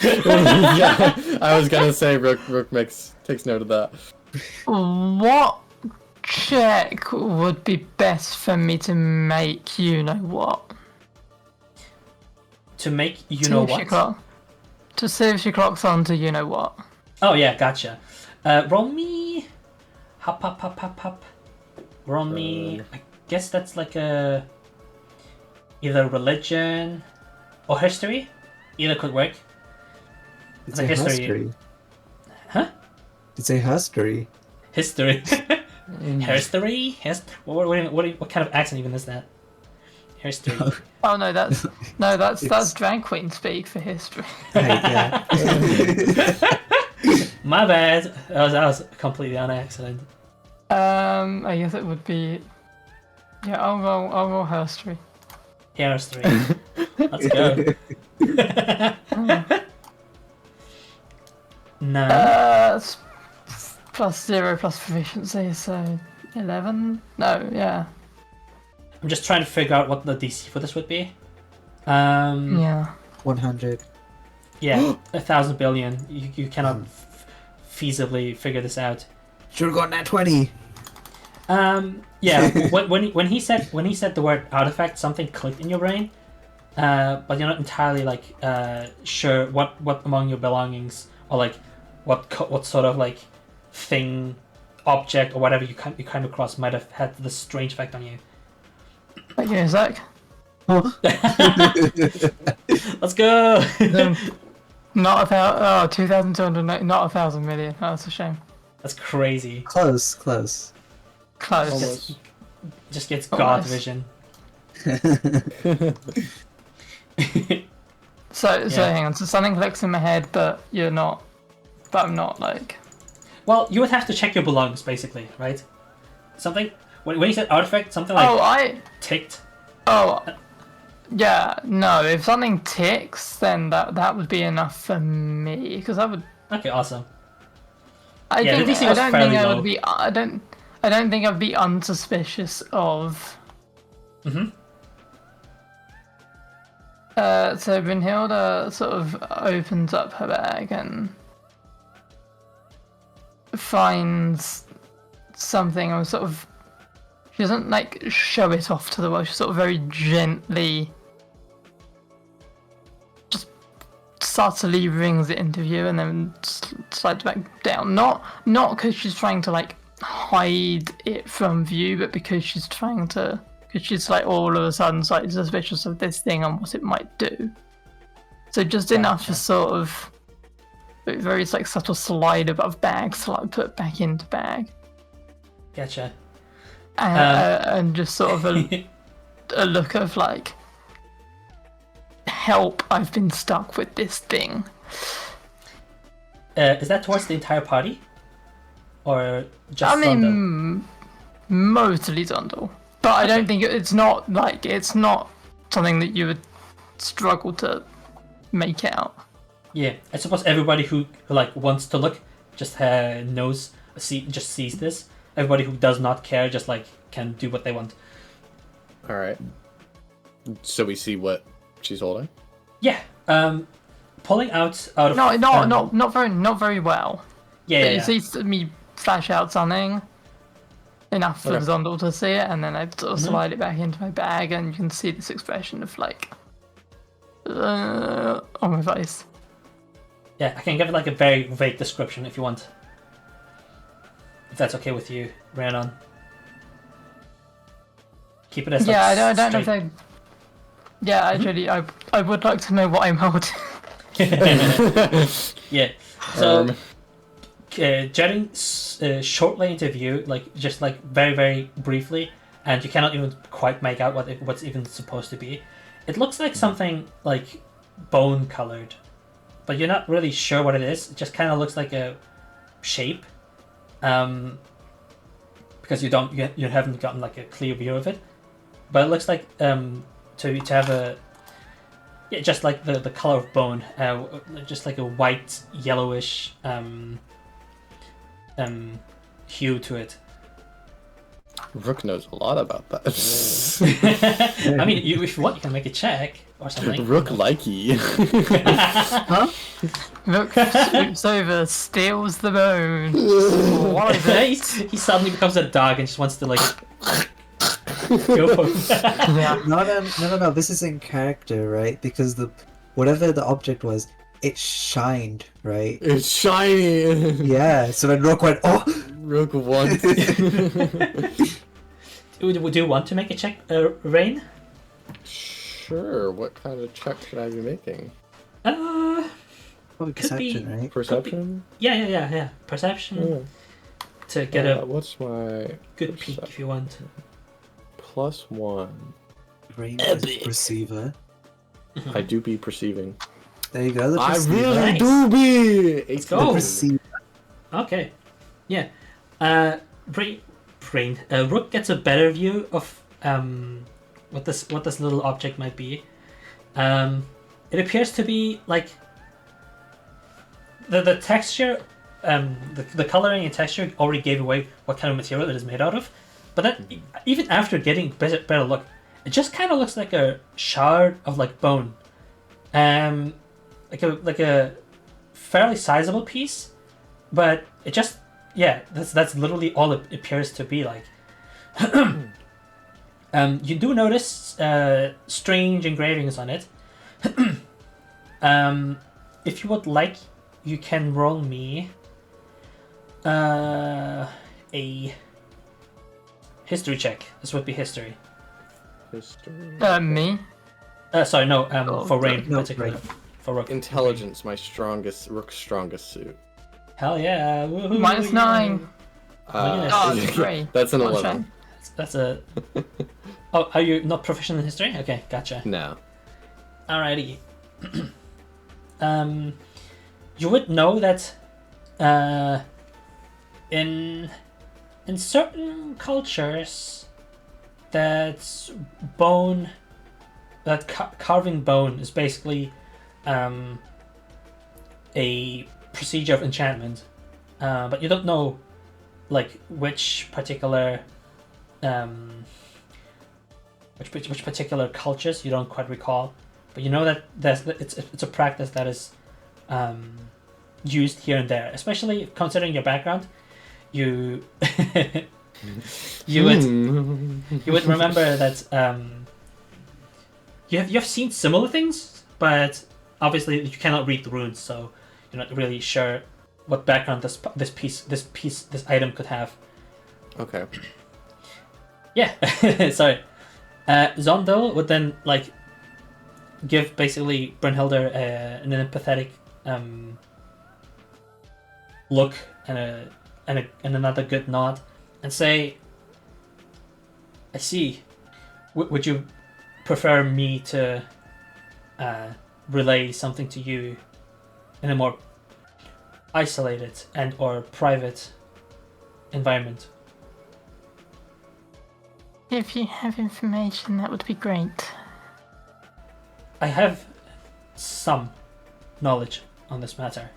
Yeah, I was gonna say Rook takes note of that. What check would be best for me to make? You know what? To make you know what? To see if she clocks on to you know what. Oh yeah, gotcha. Roll me... Hop. Roll me... I guess that's like a... either religion or history. Either could work. It's a history. Huh? It's a history. History. History? What kind of accent even is that? History. Oh no, that's drag queen speak for history. Right, yeah. My bad. That was completely on accident. I guess it would be. Yeah, I'll roll history. History. Let's go. 9. Plus 0 plus proficiency, so 11. No, yeah. I'm just trying to figure out what the DC for this would be. Yeah. 100. Yeah, 1,000 billion. You cannot feasibly figure this out. Should've gotten that 20. Yeah. when he said the word artifact, something clicked in your brain, but you're not entirely like sure what among your belongings, or like what sort of like thing, object, or whatever you came across might have had this strange effect on you. Okay, Zach. Let's go. Not 2,200. Not 1,000 million. Oh, that's a shame. That's crazy. Close. Close. Just gets God vision. So hang on. So something clicks in my head, but you're not. But I'm not like. Well, you would have to check your belongings, basically, right? Something when you said artifact, something like ticked. Oh, yeah. No, if something ticks, then that would be enough for me, because I would. Okay, awesome. I the DC was don't fairly think I low. would be. I don't think I'd be unsuspicious of. Mm-hmm. So Brynhildr sort of opens up her bag and finds something, or sort of. She doesn't like show it off to the world. She sort of very gently just subtly brings it into view and then slides back down. Not because she's trying to like hide it from view, but because she's like all of a sudden slightly suspicious of this thing and what it might do. So just enough to sort of very like subtle slide above bag, put it back into bag. Gotcha. And just sort of a look of like, help, I've been stuck with this thing. Is that towards the entire party? Or just I mean, mostly Zondyl. But I don't think it's not something that you would struggle to make out. Yeah, I suppose everybody who like wants to look just sees this. Everybody who does not care just like can do what they want. All right. So we see what she's holding. Yeah. Pulling out of not very well. Yeah. You see me flash out something enough for Zondyl to see it, and then I sort of slide it back into my bag, and you can see this expression of like on my face. Yeah, I can give it like a very vague description if you want. If that's okay with you, Rhiannon. Keep it as Yeah, like, I don't know if straight. Yeah, actually, I would like to know what I'm holding. Yeah. So, jetting shortly into view, like just like very very briefly, and you cannot even quite make out what's even supposed to be. It looks like something like bone colored, but you're not really sure what it is. It just kind of looks like a shape, because you haven't gotten like a clear view of it. But it looks like to have a just like the color of bone, just like a white yellowish hue to it. Rook knows a lot about that. I mean, if you want, you can make a check or something. Rook likey. Huh? Look, swoops over, steals the bone. What is it? He suddenly becomes a dog and just wants to like go for it. Yeah. No. This is in character, right? Because whatever the object was, it shined, right? It's shiny. Yeah. So when Rook went, oh. Rook wants. Would you want to make a check, Rain? Sure. What kind of check should I be making? Probably perception, be- right? Perception. Yeah. Perception Yeah. to get a What's my good peek if you want. +1? Rain is perceiver. I do be perceiving. There you go. The I perceiver. really Nice. do be. Let's The go. perceiver. Okay. Yeah. Rook gets a better view of what this little object might be. It appears to be like the texture, the coloring and texture already gave away what kind of material it is made out of. But then, even after getting better look, it just kind of looks like a shard of like bone, like a fairly sizable piece, but it just that's literally all it appears to be like. You do notice strange engravings on it. If you would like, you can roll me a history check. This would be history. History. Me? Sorry, no. For Rain, no, particularly. Rain. For Rook. Intelligence, Rook's strongest suit. Hell yeah! Woohoo, -9. Yes. Oh, it's great. That's an One 11. shame. That's a. Oh, are you not proficient in history? Okay, gotcha. No. Alrighty. You would know that, in certain cultures, that carving bone is basically, a procedure of enchantment, but you don't know, like which particular, which particular cultures, you don't quite recall. But you know that it's a practice that is used here and there, especially considering your background. You you would remember that you have seen similar things, but obviously you cannot read the runes, so you're not really sure what background this item could have. Okay. Yeah, sorry. Zondyl would then like give basically Brynhildr an empathetic look and another good nod, and say, "I see. Would you prefer me to relay something to you in a more isolated and or private environment?" If you have information, that would be great. I have some knowledge on this matter.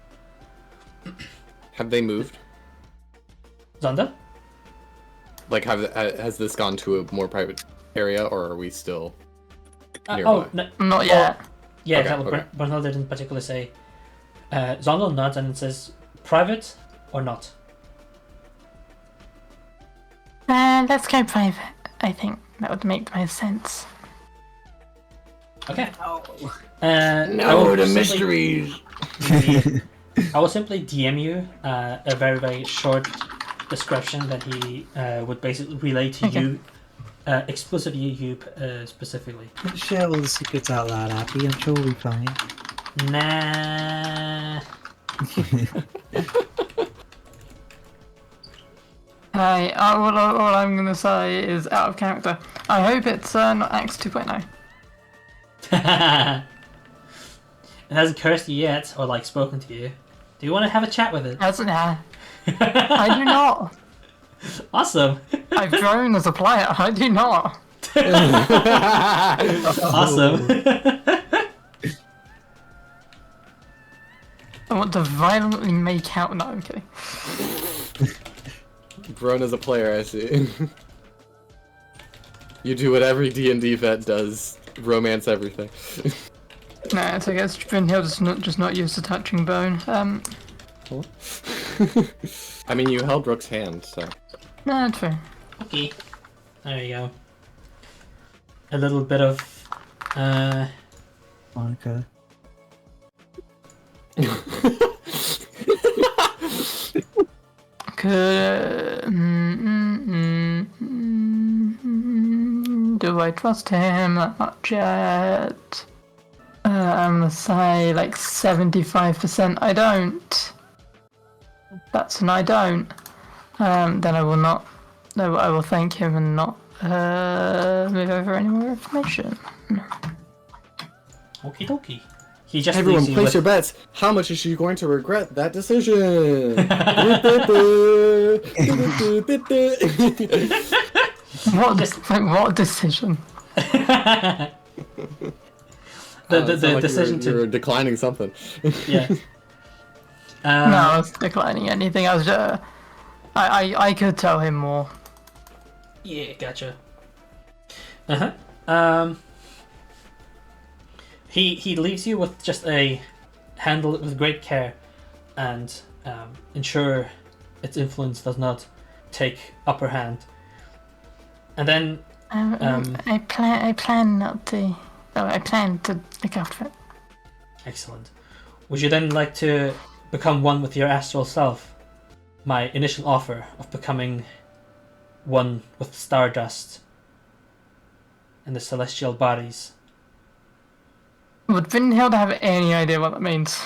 Have they moved? Zonda? Like, has this gone to a more private area, or are we still nearby? Oh, no, Not yet. yeah, Okay, exactly. okay. Brynhildr didn't particularly say. Zonda nods and says, "Private or not?" Let's go private. I think that would make most sense. Okay. Oh. I will simply- mysteries. I will simply DM you a very, very short description that he would basically relay to Okay. you, exclusively you specifically. Don't share all the secrets out loud, Abby. I'm sure we'll be fine. Nah. Hey, all I'm gonna say is out of character. I hope it's not Axe 2.0. It hasn't cursed you yet, or like spoken to you. Do you want to have a chat with it? That's I do not. Awesome. I've grown as a player. I do not. Awesome. I want to violently make out. No, I'm kidding. Grown as a player, I see. You do what every D&D vet does. Romance everything. No, it's okay. Brynhildr's just not used to touching bone. I mean, you held Rook's hand, so... No, true. Okay. There you go. A little bit of Monica. Do I trust him? Not yet. I'm gonna say like 75% I don't. That's an I don't. Then I will not. No, I will thank him and not move over any more information. okie dokie. He just Everyone, leaves you place with... your bets. How much is she going to regret that decision? What decision? the decision you're declining something. Yeah. No, I was declining anything. I was just. I could tell him more. Yeah, gotcha. Uh-huh. He leaves you with just a handle it with great care and ensure its influence does not take upper hand. And then I plan not to. Oh, I plan to look after it. excellent. Would you then like to become one with your astral self? My initial offer of becoming one with stardust and the celestial bodies. Would Brynhildr have any idea what that means?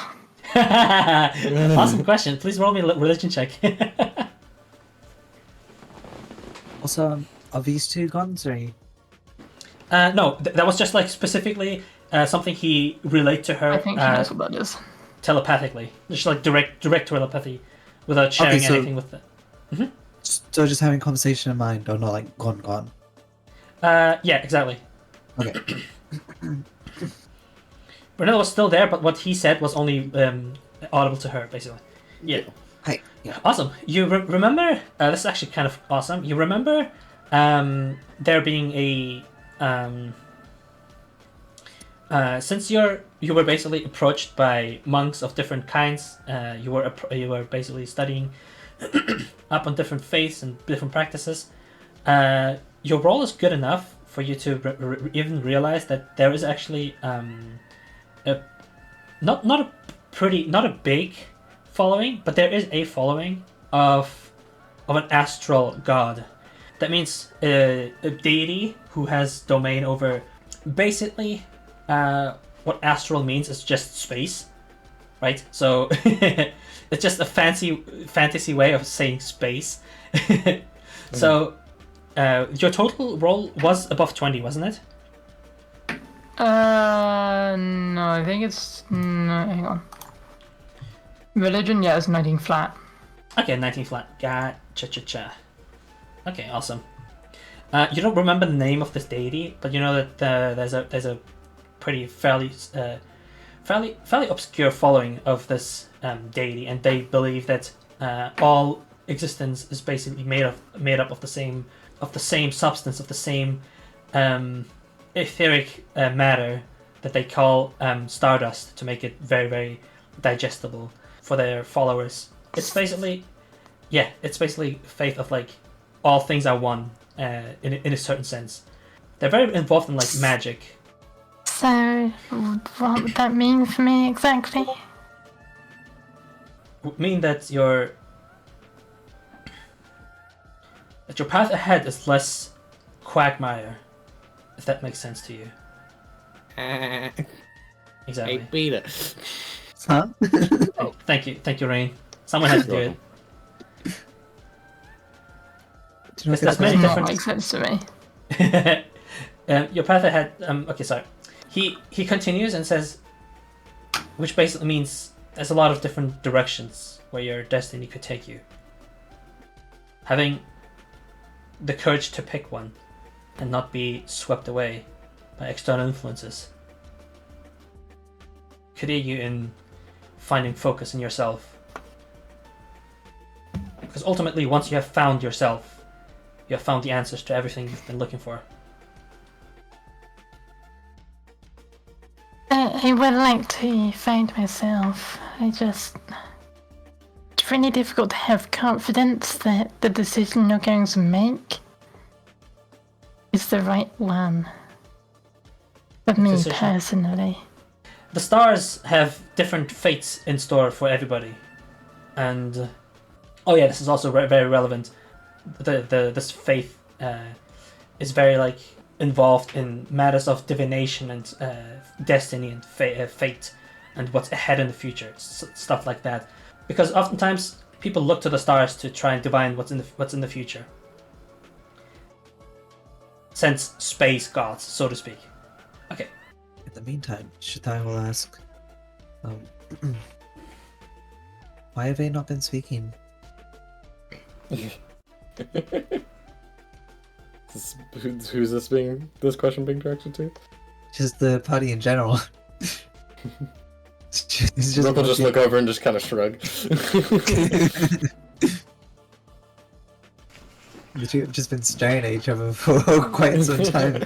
Awesome question. Please roll me a religion check. Also, are these two guns or? No, that was just like specifically something he relayed to her I think he knows what that is. telepathically. Just like direct telepathy without sharing Okay, so- anything with it. So just having conversation in mind, or not like gone. Yeah, exactly. Okay. Brunello was still there, but what he said was only audible to her, basically. Yeah. Hi. Yeah. Awesome. You remember? This is actually kind of awesome. You remember there being a since you were basically approached by monks of different kinds. You were basically studying up on different faiths and different practices. Your role is good enough for you to even realize that there is actually not a big following, but there is a following of an astral god. That means a deity who has domain over. Basically, what astral means is just space, right? So it's just a fantasy way of saying space. So your total roll was above 20, wasn't it? No, I think it's no. Hang on. Religion, yeah, it's 19 flat. Okay, 19 flat. Gotcha. Okay, awesome. You don't remember the name of this deity, but you know that there's a pretty fairly obscure following of this deity, and they believe that all existence is basically made up of the same substance, of the same etheric matter that they call stardust, to make it very, very digestible for their followers. It's basically faith of like all things are one in a certain sense. They're very involved in like magic. So, what would that mean for me exactly? Would mean that your path ahead is less quagmire, if that makes sense to you. Exactly. Hey, Peter. Huh? Oh, thank you, Rain. Someone has to do it. Do you know There's if many Does not different. make sense to me. Your path ahead. Okay, sorry. He continues and says, which basically means there's a lot of different directions where your destiny could take you. Having the courage to pick one and not be swept away by external influences could aid you in finding focus in yourself. Because ultimately, once you have found yourself, you have found the answers to everything you've been looking for. I would like to find myself. It's really difficult to have confidence that the decision you're going to make is the right one. For me Decision. personally. The stars have different fates in store for everybody, and oh yeah, this is also very relevant. This faith is very like involved in matters of divination and destiny and fate and what's ahead in the future, stuff like that. Because oftentimes people look to the stars to try and divine what's in the future. Sense space gods, so to speak. Okay. In the meantime, Shatai will ask, why have they not been speaking? Who's this question being directed to? Just the party in general. It's Rook will just look over and just kind of shrug. You two have just been staring at each other for quite some time.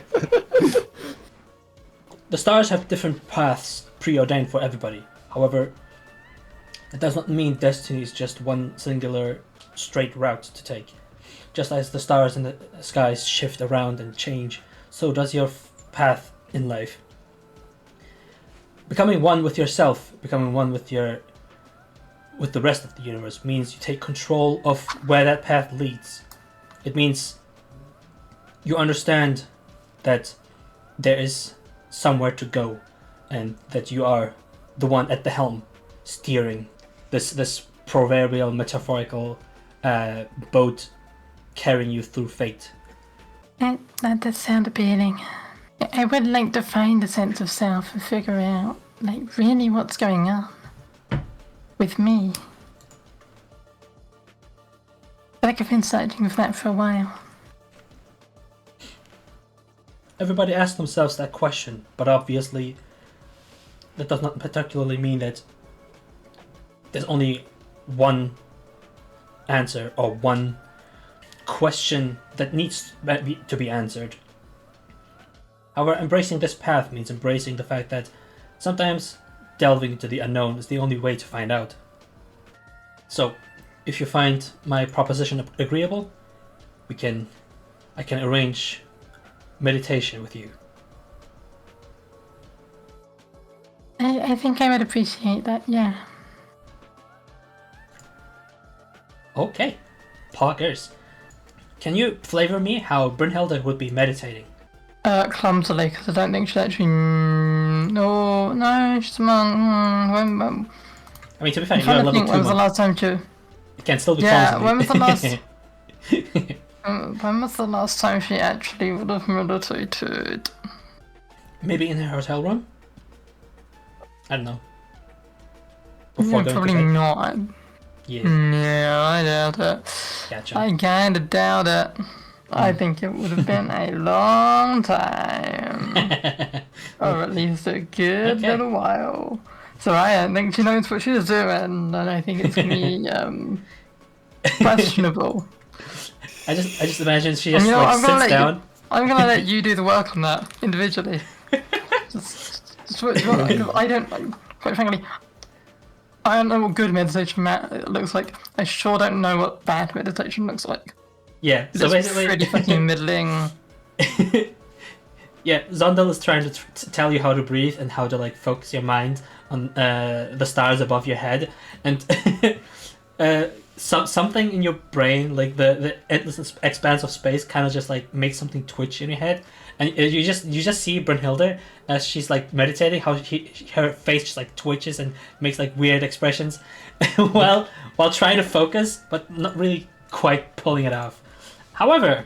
The stars have different paths preordained for everybody. However, it does not mean destiny is just one singular straight route to take. Just as the stars in the skies shift around and change, so does your path in life. Becoming one with yourself, becoming one with the rest of the universe, means you take control of where that path leads. It means you understand that there is somewhere to go, and that you are the one at the helm, steering this proverbial metaphorical boat carrying you through fate. That does sound appealing. I would like to find a sense of self and figure out, like, really what's going on with me. I feel like I've been searching for that for a while. Everybody asks themselves that question, but obviously that does not particularly mean that there's only one answer or one question that needs to be answered. However, embracing this path means embracing the fact that sometimes delving into the unknown is the only way to find out. So, if you find my proposition agreeable, I can arrange meditation with you. I think I would appreciate that, yeah. Okay. Poggers. Can you flavor me how Brynhildr would be meditating? Clumsily, because I don't think she's actually. No, she's a monk. I mean, to be fair, I'm you're a trying to level think 2 when was the monk. last time she. It can still be Yeah, clumsily. when was the last? When was the last time she actually would have meditated? Maybe in her hotel room? I don't know. Yeah, Before going to probably bed? not. Yeah, Yeah, I doubt it. gotcha. I kinda doubt it. I think it would have been a long time. Or at least a good Okay. little while. So I don't think she knows what she's doing, and I think it's gonna be questionable. I just imagine she And just you know, like I'm gonna sits let down. I'm gonna let you do the work on that individually. Just I don't, quite frankly, I don't know what good meditation looks like. I sure don't know what bad meditation looks like. Yeah, so It's basically, pretty fucking middling. yeah, Zondyl is trying to tell you how to breathe and how to like focus your mind on the stars above your head, and something in your brain, like the endless expanse of space, kind of just like makes something twitch in your head, and you just see Brynhildr as she's like meditating, how her face just like twitches and makes like weird expressions, while trying to focus, but not really quite pulling it off. However,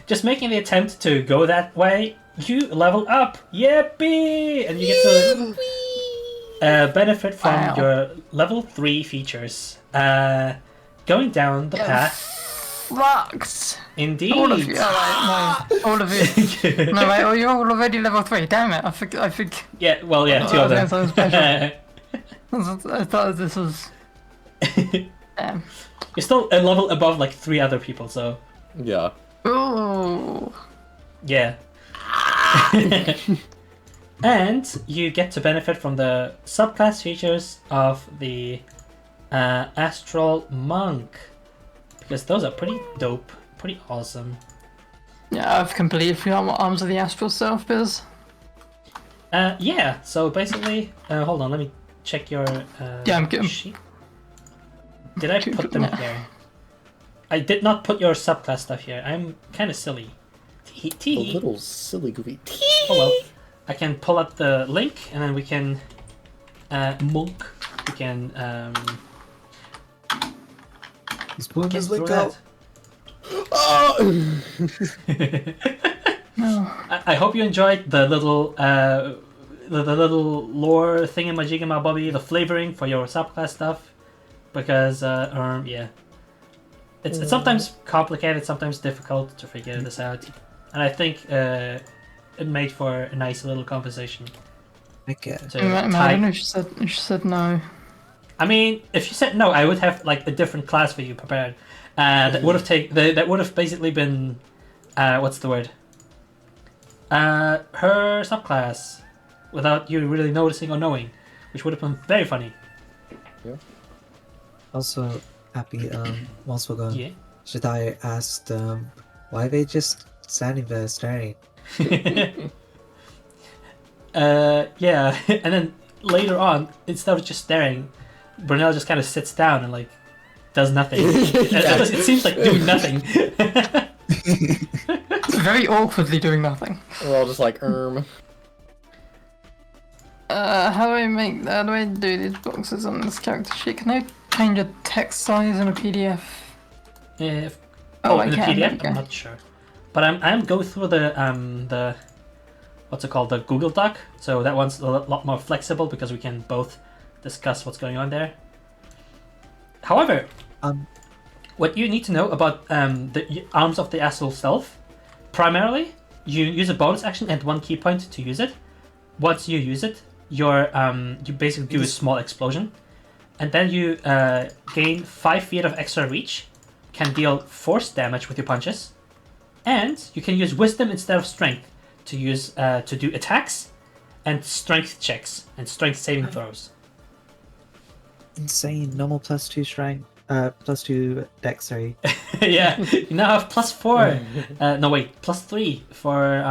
just making the attempt to go that way, you level up, yippee, and you get to benefit from Wow. your level 3 features. Going down the path. Fucked. Indeed. All of you. Alright, no. All of you. No, wait, oh, you're already level 3. Damn it. I think. Yeah, well, yeah, two of them. Something special. I thought this was. Damn. You're still a level above like 3 other people, so Yeah. Ooh. yeah. And you get to benefit from the subclass features of the astral monk, because those are pretty dope, pretty awesome. Yeah, I've completely forgotten what Arms of the Astral Self is. Yeah, so basically, hold on, let me check your Yeah, I'm good. sheet. Did I put them Yeah. here? I did not put your subclass stuff here. I'm kind of silly. A Tee. little silly goofy. Oh well. I can pull up the link and then we can monk. We can He's pulling get his through link out. that. I hope you enjoyed the little the little lore thingamajigama the flavoring for your subclass stuff, because yeah, it's sometimes complicated, sometimes difficult to figure this out, and I think it made for a nice little conversation. I get it. To I don't type. know if she said no. I mean, if you said no, I would have like a different class for you prepared. That would have that would have basically been, what's the word? Her subclass, without you really noticing or knowing, which would have been very funny. Also, Happy, whilst we're going, Yeah. should I ask why are they just standing there staring? Yeah, and then later on, instead of just staring, Brunel just kind of sits down and like does nothing. It seems like doing nothing. Very awkwardly doing nothing. We're all just like, How do I do these boxes on this character sheet? Can I change a text size in a PDF? If, Oh, I in the can, PDF, okay. I'm not sure, but I'm go through the what's it called, the Google Doc. So that one's a lot more flexible because we can both discuss what's going on there. However, what you need to know about the Arms of the Astral Self, primarily, you use a bonus action and 1 key point to use it. Once you use it, you basically do a small explosion, and then you gain 5 feet of extra reach, can deal force damage with your punches, and you can use Wisdom instead of Strength to use to do attacks and strength checks and strength saving throws. Insane. Normal +2 strength, +2 dexterity. Yeah, you now have +4. No wait, +3 for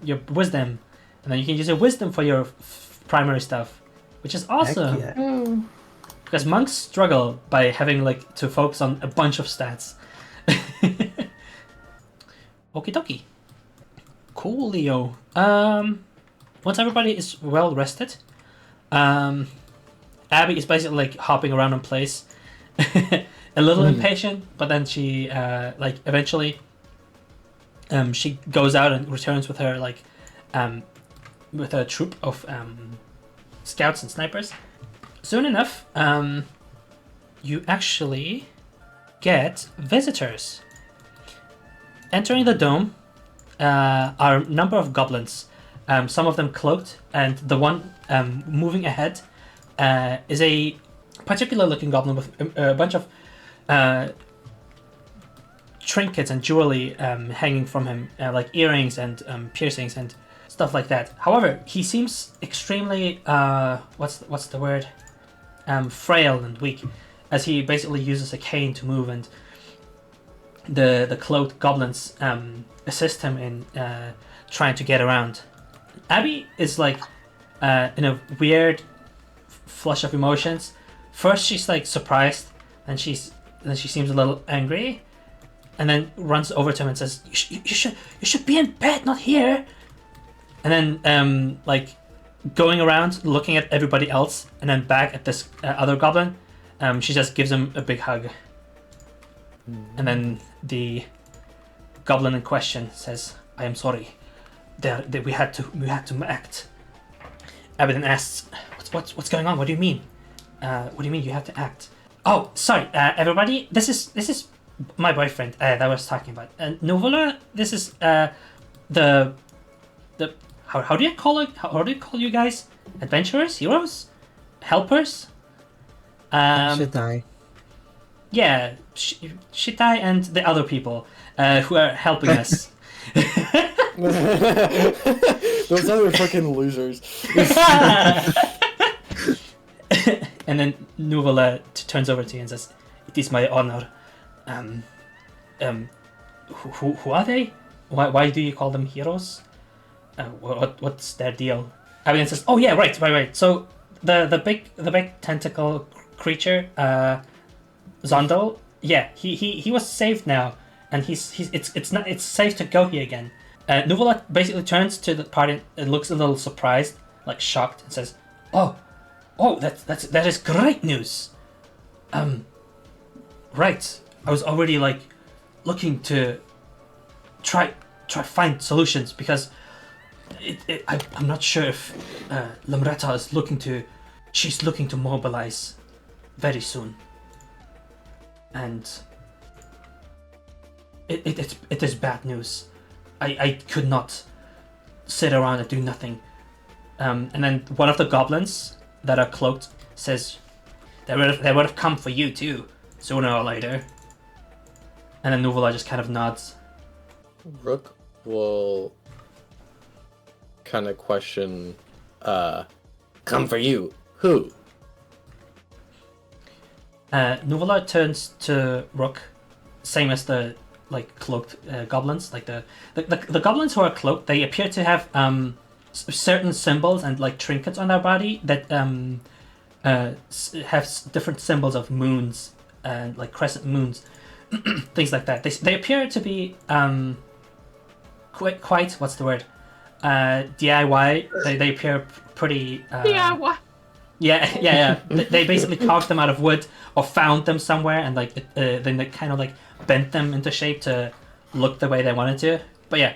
your Wisdom, and then you can use your Wisdom for your primary stuff, which is Heck awesome. yeah. Oh. Because monks struggle by having like to focus on a bunch of stats. Okie dokie. Coolio. Once everybody is well rested, Abby is basically like hopping around in place, a little impatient, but then she like eventually she goes out and returns with her like with a troop of scouts and snipers. Soon enough, you actually get visitors. Entering the dome are a number of goblins, some of them cloaked, and the one moving ahead is a particular looking goblin with a bunch of trinkets and jewelry hanging from him, like earrings and piercings and stuff like that. However, he seems extremely what's the word? Frail and weak, as he basically uses a cane to move, and the cloaked goblins assist him in trying to get around. Abby is like in a weird flush of emotions. First she's like surprised, and she seems a little angry, and then runs over to him and says, you should be in bed, not here." And then like going around looking at everybody else and then back at this other goblin, she just gives him a big hug. And then the goblin in question says, "I am sorry. We had to act." Abby then asks, "What's going on? What do you mean? What do you mean you have to act?" "Oh, sorry, everybody. This is my boyfriend that I was talking about. Nuvola. This is the how do you call it? How do you call you guys? Adventurers, heroes, helpers?" Shaddai. Yeah, Shitai and the other people who are helping us. Those other fucking losers. And then Nuvola turns over to you and says, "It is my honor. Who are they? Why do you call them heroes? What's their deal?" Abigail says, "Oh yeah, right. So the big tentacle creature, Zondyl, yeah, he was saved now, and it's safe to go here again." Nuvola basically turns to the party and looks a little surprised, like shocked, and says, "Oh, that is great news. Right. I was already like looking to try find solutions, because I'm not sure if Lamreta is she's looking to mobilize very soon, and it is bad news. I could not sit around and do nothing." And then one of the goblins that are cloaked says, they would have come for you too, sooner or later." And then Nuvola just kind of nods. Rook will kind of question, "Come for you? Who?" Nuvola turns to Rook, same as the like cloaked goblins. Like the goblins who are cloaked, they appear to have certain symbols and like trinkets on their body that have different symbols of moons and like crescent moons, things like that. They appear to be quite what's the word? DIY. They appear pretty. DIY. Yeah. They basically carved them out of wood or found them somewhere, and like then they kind of like bent them into shape to look the way they wanted to. But yeah,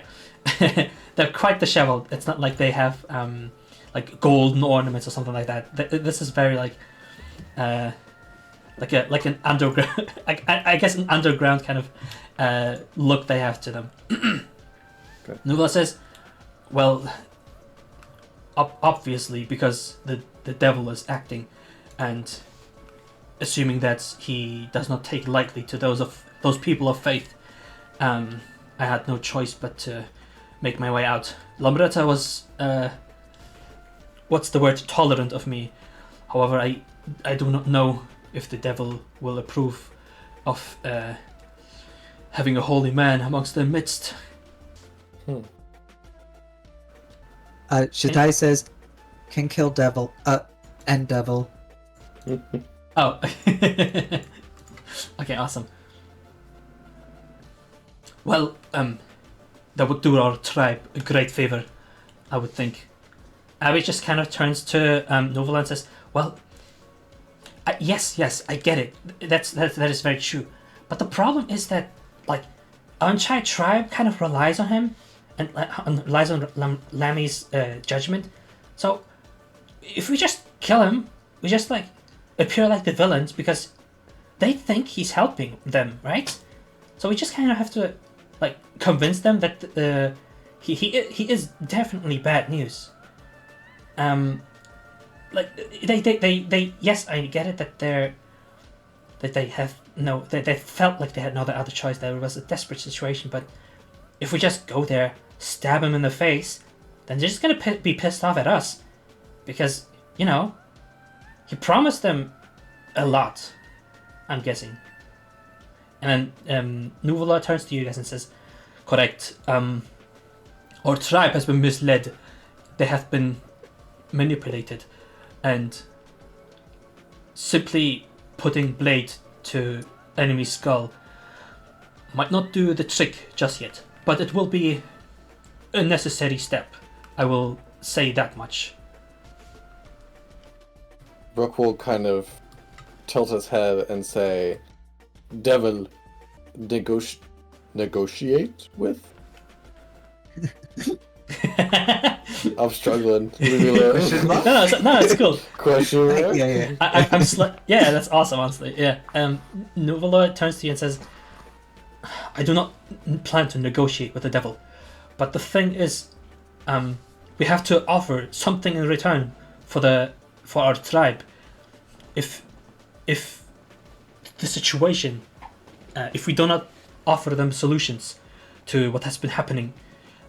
they're quite disheveled. It's not like they have like golden ornaments or something like that. This is very like like an underground, I guess an underground kind of look they have to them. Okay. Nuvola says, "Well, obviously, because the devil is acting, and assuming that he does not take lightly to those people of faith, I had no choice but to make my way out. Lamreta was what's the word? Tolerant of me. However, I do not know if the devil will approve of having a holy man amongst their midst." Shaddai says, can kill devil. And devil. Oh. Okay, awesome. Well, that would do our tribe a great favor, I would think. Abby just kind of turns to Novel and says, "Well, yes, I get it. That is very true. But the problem is that, like, our entire tribe kind of relies on him and relies on Lammy's judgment. So, if we just kill him, we just like appear like the villains because they think he's helping them, right? So we just kind of have to like convince them that he is definitely bad news. Like they yes, I get it that they felt like they had no other choice. There was a desperate situation, but if we just go there, stab him in the face, then they're just gonna be pissed off at us because he promised them a lot, I'm guessing. And then Nuvola turns to you guys and says, "Correct. Our tribe has been misled. They have been manipulated, and simply putting blade to enemy's skull might not do the trick just yet, but it will be a necessary step. I will say that much." Rook will kind of tilt his head and say, "Devil, negotiate with?" I'm struggling. Question mark? No, it's cool. Question mark? Yeah. I'm yeah, that's awesome, honestly. Yeah. Nuvola turns to you and says, "I do not plan to negotiate with the devil, but the thing is, we have to offer something in return for our tribe. If the situation, if we do not offer them solutions to what has been happening,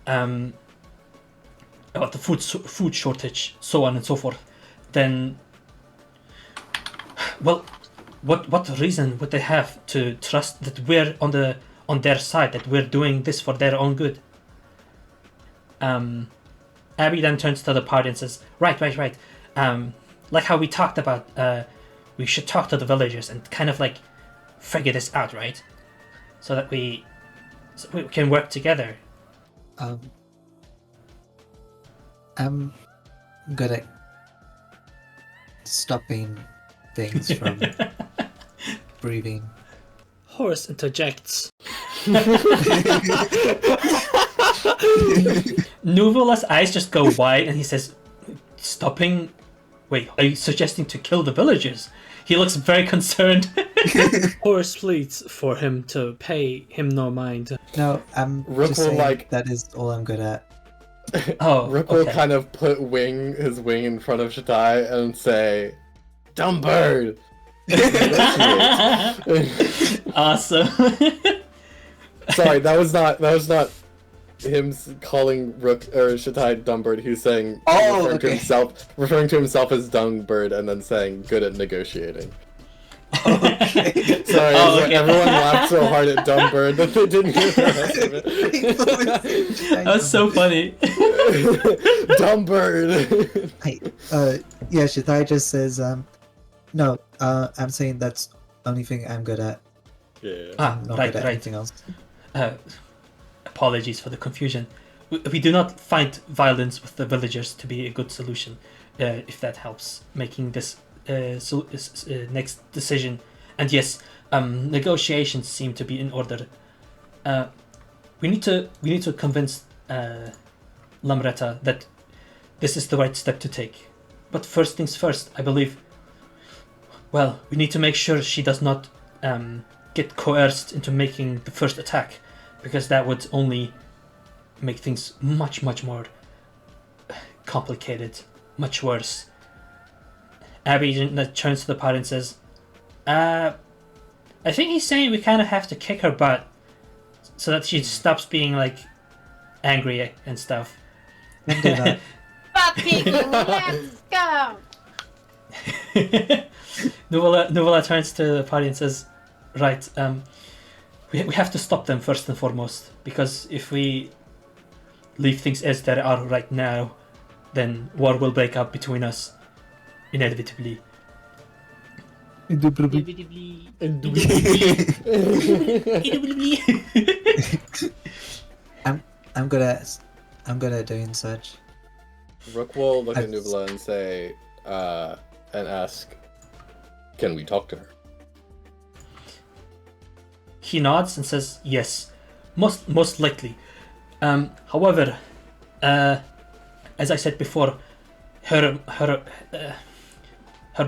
about the food shortage, so on and so forth, then, well, what reason would they have to trust that we're on their side, that we're doing this for their own good?" Abby then turns to the party and says, Right. Like how we talked about, we should talk to the villagers and kind of like figure this out, right? So that we can work together. I'm good at stopping things from breathing. Horus interjects. Nuvola's eyes just go wide and he says, "Stopping? Wait, are you suggesting to kill the villagers?" He looks very concerned. Horus pleads for him to pay him no mind. No, I'm Rook just will, saying like- that is all I'm good at. Oh, Rook will okay. kind of put his wing in front of Shatai and say, "Dumb bird." Awesome. Sorry, that was not him calling Rook or Shatai dumb bird. He was saying referring to himself as dumb bird, and then saying good at negotiating. Okay. Sorry, Oh, okay. everyone laughed so hard at dumb bird that they didn't hear the rest of it. That was so funny. Dumb bird. Yeah, Shatai just says, no, I'm saying that's the only thing I'm good at. Yeah. I'm not Right. good at anything else. Apologies for the confusion. We do not find violence with the villagers to be a good solution, if that helps making this next decision. And yes, negotiations seem to be in order. We need to convince Lamreta that this is the right step to take. But first things first, I believe. Well, we need to make sure she does not get coerced into making the first attack, because that would only make things much more complicated, much worse. Abby turns to the party and says, I think he's saying we kind of have to kick her butt so that she stops being like angry and stuff. Can do that. Butt kicking, let's go! Nuvola turns to the party and says, right, we have to stop them first and foremost, because if we leave things as they are right now, then war will break out between us, inevitably. Indubitably. Inevitably. I'm gonna doing such. Rook will look at I've- Nubla and say, and ask, "Can we talk to her?" He nods and says, "Yes, most likely. However, as I said before, her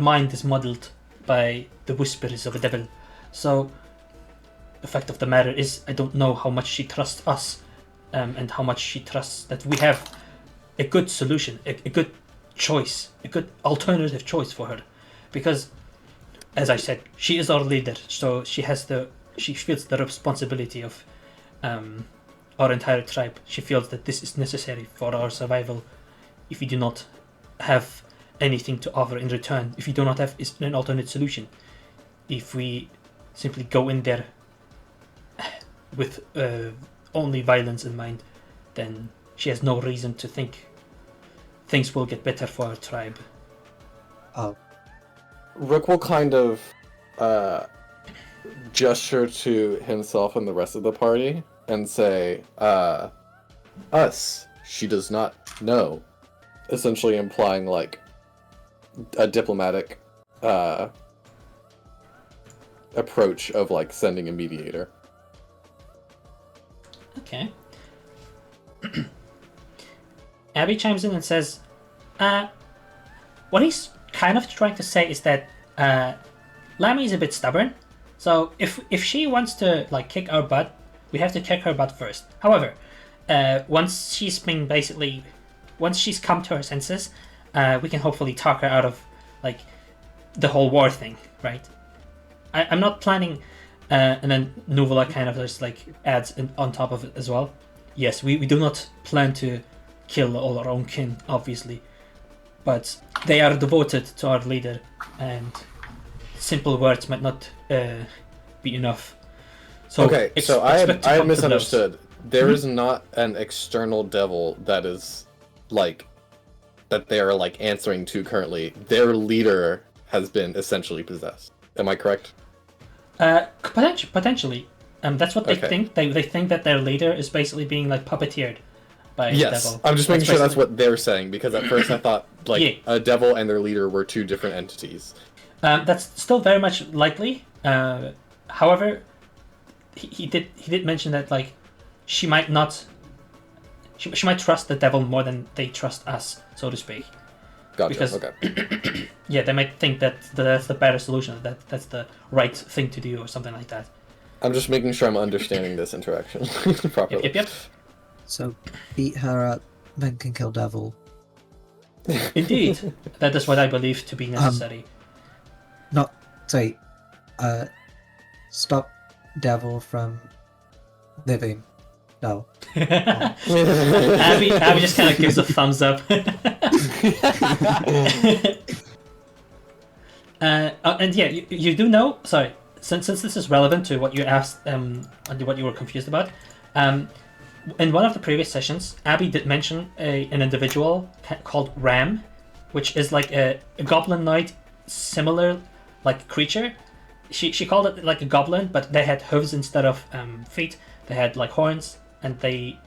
mind is muddled by the whispers of a devil. So, the fact of the matter is, I don't know how much she trusts us, and how much she trusts that we have a good solution, a good choice, a good alternative choice for her, because, as I said, she is our leader, so she feels the responsibility of our entire tribe. She feels that this is necessary for our survival. If we do not have anything to offer in return, if we do not have an alternate solution, if we simply go in there with only violence in mind, then she has no reason to think things will get better for our tribe." Oh, Rook will kind of gesture to himself and the rest of the party and say, "Us, she does not know," essentially implying like a diplomatic approach of like sending a mediator. Okay. Abby chimes in and says, what he's kind of trying to say is that Lammy is a bit stubborn, so if she wants to like kick our butt, we have to kick her butt first. However, once she's come to her senses, we can hopefully talk her out of like the whole war thing, right? I'm not planning, and then Nuvola kind of just like adds on top of it as well. Yes, we do not plan to kill all our own kin, obviously, but they are devoted to our leader, and simple words might not be enough. So Okay, so I expect to had come to blows. misunderstood. There is not an external devil that is like that they are like answering to currently. Their leader has been essentially possessed. Am I correct? Potentially. That's what they Okay. think. They think that their leader is basically being like puppeteered by the Yes, devil. I'm just making sure that's basically- what they're saying because at first I thought like Yeah. a devil and their leader were two different entities. That's still very much likely. However, he did mention that like she might not. She might trust the devil more than they trust us, so to speak. Gotcha. Because- Okay. Yeah, they might think that that's the better solution. That's the right thing to do, or something like that. I'm just making sure I'm understanding this interaction properly. Yep. so beat her up, then can kill devil. Indeed, that is what I believe to be necessary. Stop devil from living. No. Abby just kind of gives a thumbs up. And yeah, you do know. Sorry, since this is relevant to what you asked, and what you were confused about. In one of the previous sessions, Abby did mention an individual called Ram, which is like a goblinoid similar like creature. She called it like a goblin, but they had hooves instead of feet. They had like horns, and they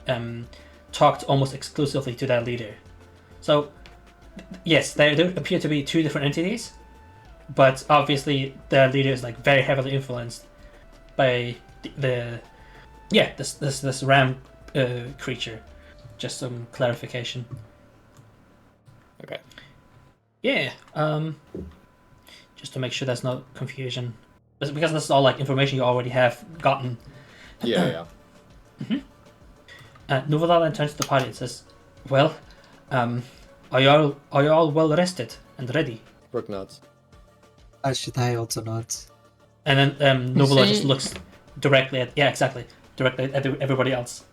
talked almost exclusively to their leader. So yes, there appear to be two different entities, but obviously their leader is like very heavily influenced by this ram creature. Just some clarification. Okay. Yeah, just to make sure there's no confusion, because this is all like information you already have gotten. Yeah. Nuvola then turns to the party and says, "Well, are you all well rested and ready?" Rook nods. Should I also not? And then Nuvola just See- looks directly at everybody else.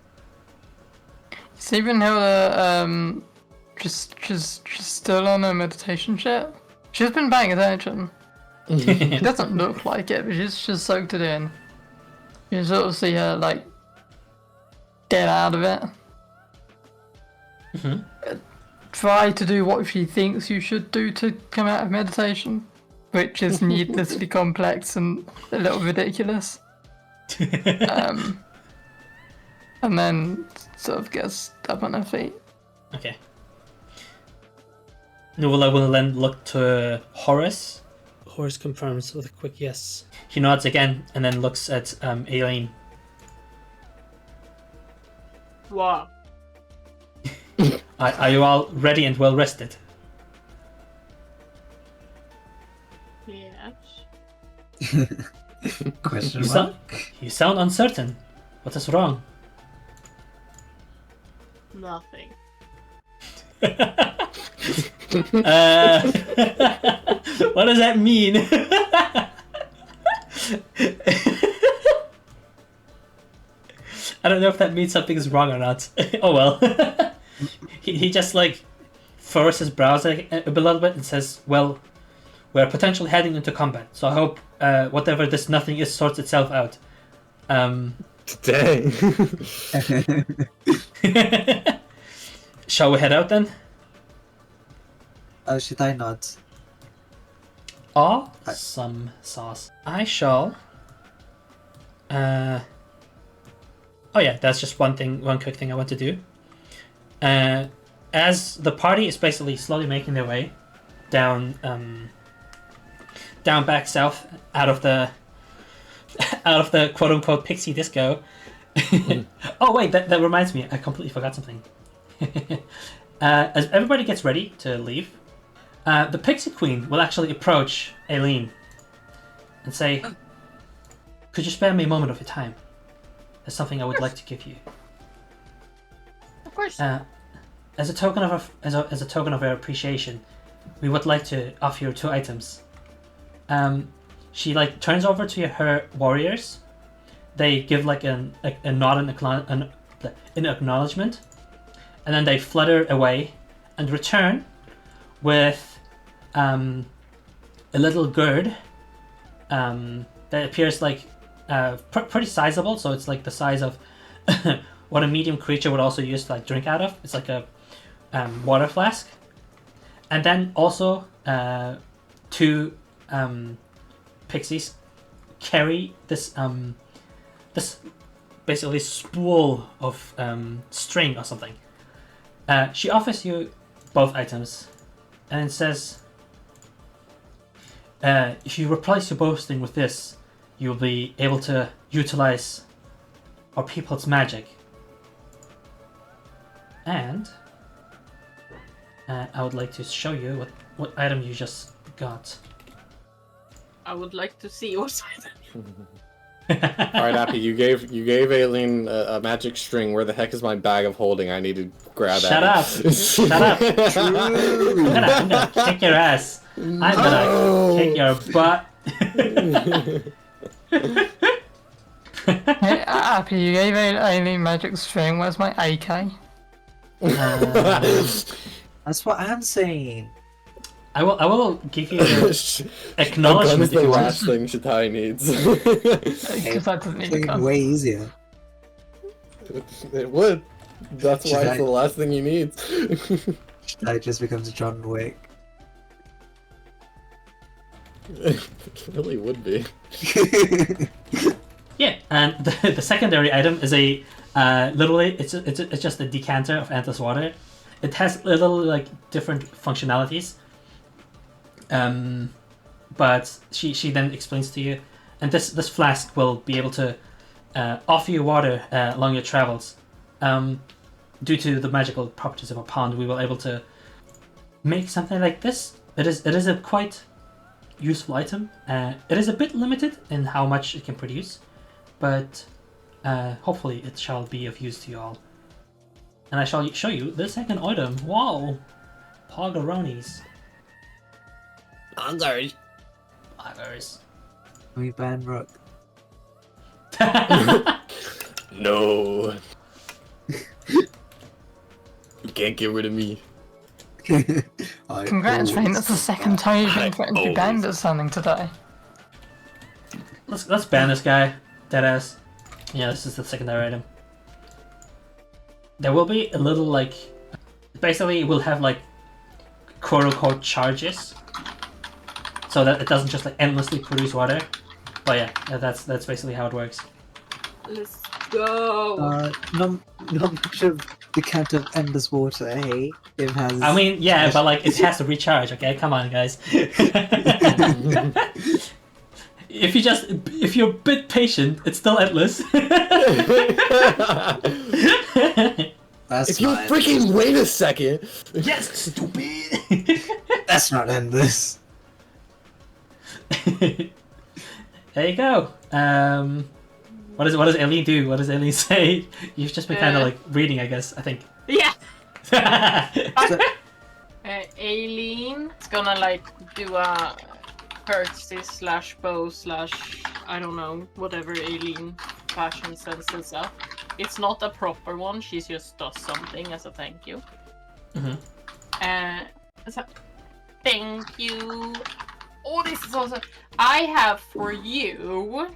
See Brynhildr, just still on her meditation shit. She's been paying attention. It doesn't look like it, but she's just soaked it in. You sort of see her like get out of it. try to do what she thinks you should do to come out of meditation, which is needlessly complex and a little ridiculous. And then sort of gets up on her feet. Okay. Nuvula will then look to Horace. Horace confirms with a quick yes. He nods again and then looks at Aileen. Wow. Are you all ready and well rested? Yes. Question You mark. you sound uncertain. What is wrong? Nothing. What does that mean? I don't know if that means something's wrong or not. Oh well. he just like furrows his brows a little bit and says, "Well, we're potentially heading into combat, so I hope whatever this nothing is sorts itself out." Dang. Shall we head out then? Should I not? Awesome sauce. I shall. Oh yeah, that's just one quick thing I want to do. As the party is basically slowly making their way down back south out of the quote unquote pixie disco. Oh wait, that reminds me, I completely forgot something. As everybody gets ready to leave, the Pixie Queen will actually approach Aileen and say, "Could you spare me a moment of your time? There's something I would like to give you. Of course. As a token of our appreciation, we would like to offer you 2 items." She like turns over to her warriors. They give like a nod in acknowledgement, and then they flutter away and return with a little gourd that appears like pretty sizable. So it's like the size of what a medium creature would also use to like drink out of. It's like a water flask, and then also 2 pixies carry this basically spool of string or something. She offers you both items and it says, if you replace your boasting with this, you'll be able to utilize our people's magic. And I would like to show you what item you just got. I would like to see what's Alright, Appy, you gave Aileen a magic string. Where the heck is my bag of holding? I need to grab Shut at up! Shut up! I'm gonna kick your ass. I'm gonna kick your butt. Hey, Appy, you gave Aileen magic string. Where's my AK? That's what I'm saying. I will give you A gun acknowledgement is if the you want. last thing Shatai needs. Because that doesn't need to It's come. way easier. It would. That's why it's the last thing you need. I just becomes John Wick. It really would be. Yeah, and the secondary item is a literally it's just a decanter of endless water. It has little like different functionalities. But she then explains to you, and this flask will be able to offer you water along your travels. Due to the magical properties of a pond, we were able to make something like this. It is a quite useful item. It is a bit limited in how much it can produce, but hopefully it shall be of use to you all. And I shall show you the second item. Wow, Pogaronis. Poggers. Poggers. We ban Rook. No. You can't get rid of me. Congrats, Rain. That's the second time you've been threatened to be always- banned at something today. Let's ban this guy. Deadass. Yeah, this is the secondary item. There will be a little like basically will have like quote unquote charges, so that it doesn't just like endlessly produce water. But yeah, that's basically how it works. Let's go. Not much of the count of endless water, hey? It has. I mean, yeah, but like it has to recharge. Okay, come on, guys. If you're a bit patient, it's still endless. That's If you not freaking wait a second. Yes, stupid. That's not endless. There you go. What does Eileen do? What does Eileen say? You've just been kind of like reading, I guess. I think. Yeah. Aileen is gonna like do a curtsy / bow / I don't know, whatever Aileen fashion senses up. It's not a proper one. She just does something as a thank you. So, thank you. Oh, this is also. I have for you.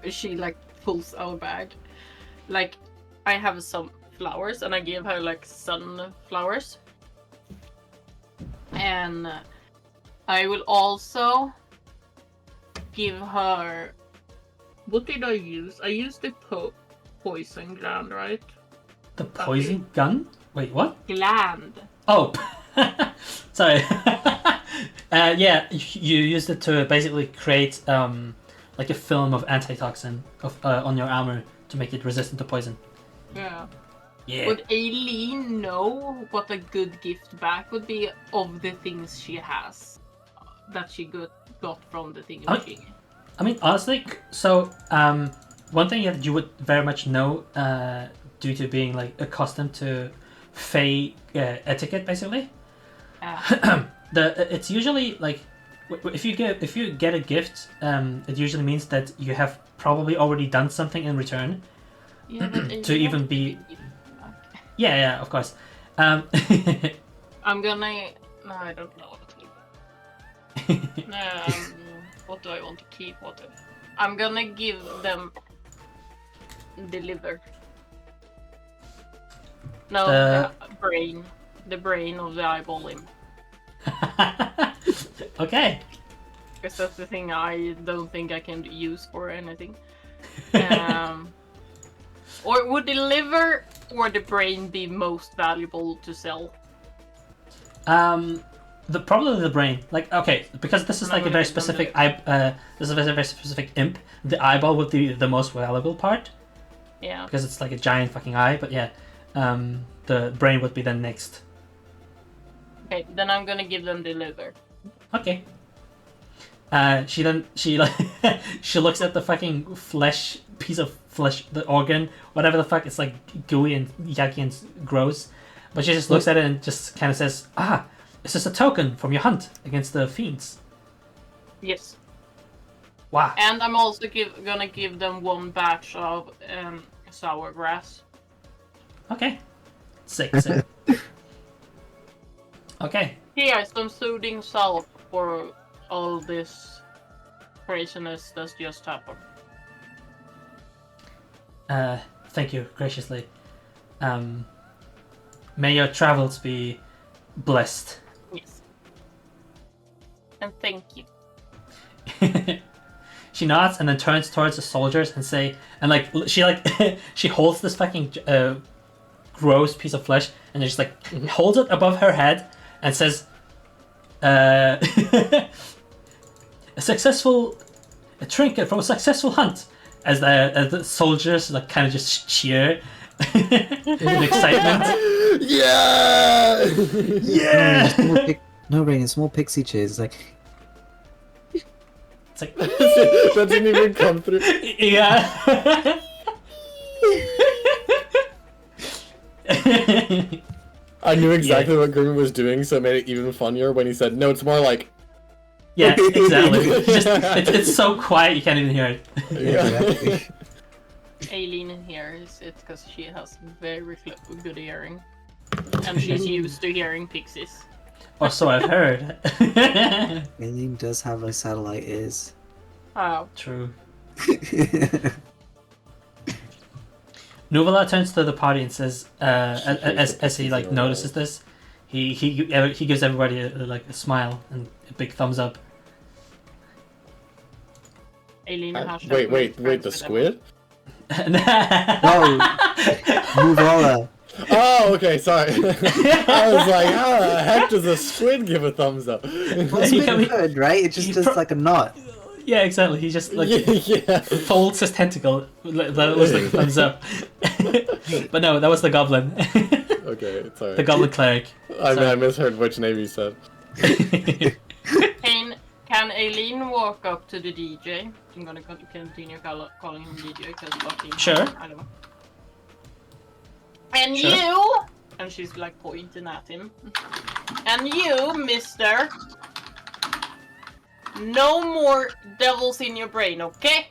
She like pulls out a bag. Like, I have some flowers, and I give her like sunflowers. And I will also give her. What did I use? I used the poison gland, right? The poison gun? Wait, what? Gland. Oh, sorry. Yeah, you used it to basically create like a film of antitoxin on your armor to make it resistant to poison. Yeah. Yeah. Would Aileen know what a good gift back would be of the things she has that she got from the thing? I mean, honestly, so one thing that you would very much know, due to being like accustomed to Fae etiquette, basically. It's usually like if you get a gift, it usually means that you have probably already done something in return. Yeah, but to even be. Yeah, of course. I'm gonna. No, I don't know what to do. What do I want to keep? I'm gonna give them deliver. No, the brain. The brain of the eyeball imp. Okay. Because that's the thing I don't think I can use for anything. Or would the liver or the brain be most valuable to sell? Probably the brain. Like, okay, because this is like a very specific this is a very specific imp. The eyeball would be the most valuable part. Yeah. Because it's like a giant fucking eye. But yeah, the brain would be the next. Okay, then I'm gonna give them the liver. Okay. She looks at the fucking piece of flesh, the organ, whatever the fuck. It's like gooey and yucky and gross. But she just looks at it and just kind of says, "This is a token from your hunt against the fiends." Yes. Wow. And I'm also gonna give them one batch of sour grass. Okay. Sick. Okay. Here, some soothing salt for all this craziness that's just happened. Thank you graciously. May your travels be blessed. Yes. And thank you. She nods and then turns towards the soldiers and she holds this fucking gross piece of flesh and just like holds it above her head and says, a trinket from a successful hunt. As the soldiers like kind of just cheer in excitement. Yeah! Yeah! No, Rain, small pixie cheers. It's like That didn't even come through. Yeah. I knew exactly what Grim was doing, so it made it even funnier when he said, "No, it's more like." Yeah, exactly. It's so quiet you can't even hear it. exactly. Aileen hears it because she has very good hearing. And she's used to hearing pixies. Or so I've heard. Aileen does have a satellite ears. Oh. True. Nuvala turns to the party and says, as he like notices this, he gives everybody a smile and a big thumbs up. Aileen has Wait, the squid? No, Nuvala. Oh, okay, sorry. I was like, how the heck does a squid give a thumbs up? Well, it's been good, right? It just does like a knot. Yeah, exactly. He just like Yeah. folds his tentacle. That was like a thumbs up. But no, that was the goblin. Okay, sorry. The goblin cleric. I misheard which name you said. Can Aileen walk up to the DJ? I'm gonna continue calling him DJ because fucking. Sure. I don't know. And Sure. you, and she's like pointing at him. And you, mister, no more devils in your brain, okay?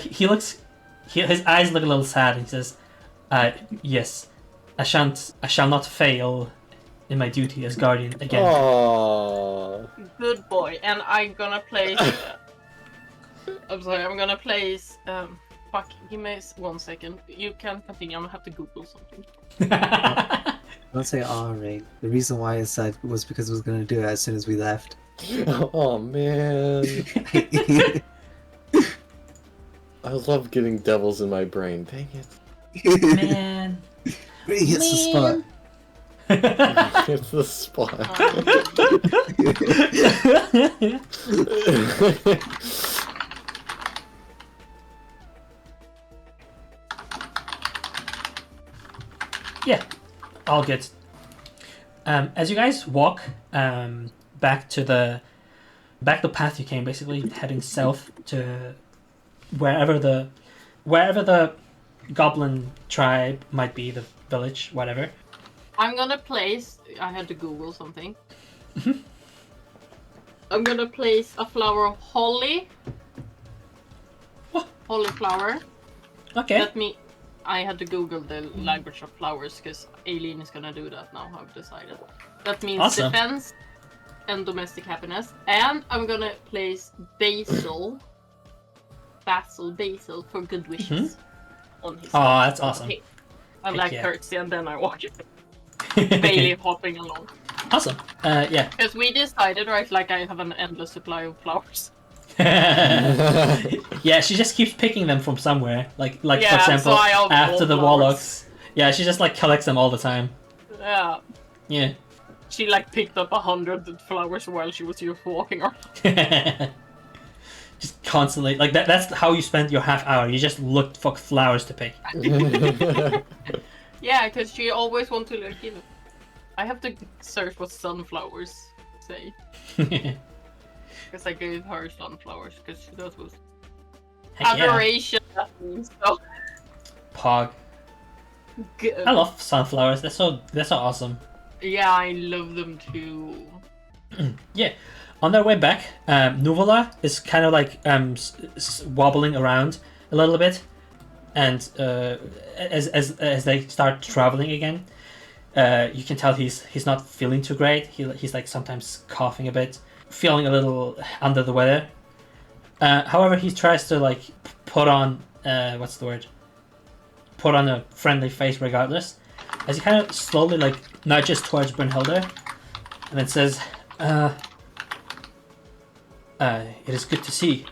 He looks. His eyes look a little sad. And he says, "Yes, I shall not fail in my duty as guardian again." Aww. Good boy. And I'm gonna place. I'm sorry. I'm gonna place. Fuck. Give me 1 second. You can continue. I'm gonna have to Google something. Don't say right. The reason why I said was because I was gonna do it as soon as we left. Oh man. I love getting devils in my brain. Dang it. Man. Really hits the spot. It's the spot. Yeah, all good. As you guys walk back to the path you came, basically heading south to wherever the goblin tribe might be, the village, whatever. I'm gonna place. I had to Google something. I'm gonna place a flower of holly. What? Holly flower. Okay. Let me. I had to Google the language of flowers because Aileen is gonna do that now. I've decided. That means Awesome. defense and domestic happiness. And I'm gonna place basil for good wishes on his. Oh, that's awesome. Okay. I Heck like yeah. curtsy and then I walk it. Bailey hopping along. Awesome. Yeah. Because we decided, right, like I have an endless supply of flowers. Yeah, she just keeps picking them from somewhere. Like Yeah, for example, so I have after all the flowers. warlocks. Yeah, she just like collects them all the time. Yeah. Yeah. She like picked up 100 flowers while she was here walking around. Just constantly like that's how you spend your half hour. You just look for flowers to pick. Yeah, because she always wants to like, you know. I have to search what sunflowers say. Because I gave her sunflowers, because that was Heck yeah. adoration. That means so Pog. good. I love sunflowers. They're so awesome. Yeah, I love them too. Yeah. On their way back, Nuvola is kind of like wobbling around a little bit, and as they start traveling again, you can tell he's not feeling too great. He's like sometimes coughing a bit, feeling a little under the weather. However, he tries to like put on what's the word? Put on a friendly face regardless, as he kind of slowly like nudges towards Brynhildr, and then says, "It is good to see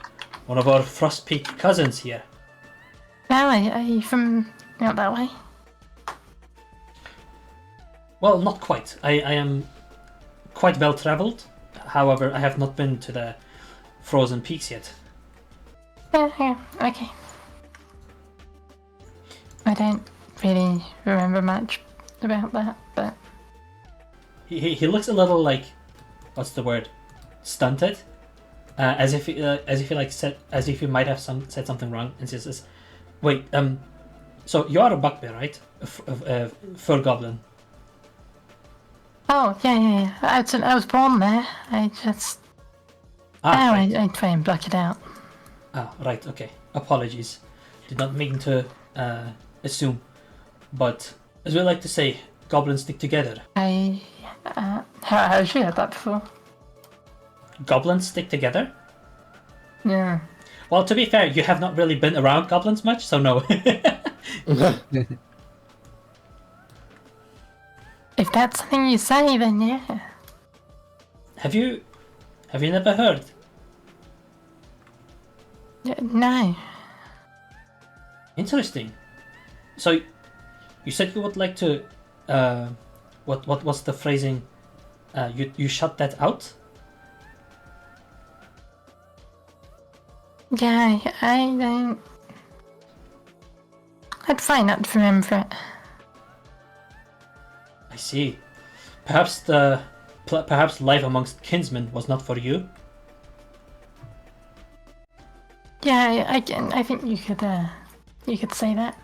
one of our Frostpeak cousins here." Now, are you from out that way? Well, not quite. I am quite well travelled. However, I have not been to the frozen peaks yet. Yeah, okay. I don't really remember much about that, but He looks a little like, what's the word? Stunted, as if he might have said something wrong, and says, "Wait, so you are a bugbear, right? A fur goblin." oh yeah. I was born there. I just Right. I try and block it out. Ah, right. Okay. Apologies. Did not mean to assume, but as we like to say, goblins stick together. Have you heard that before? Goblins stick together? Yeah. Well, to be fair, you have not really been around goblins much, so no. If that's something you say, then yeah. Have you never heard? No. Interesting. So, you said you would like to, what was the phrasing? You shut that out? Yeah, I don't... I'd try not to remember it. I see. Perhaps perhaps life amongst kinsmen was not for you. Yeah, I think you could say that.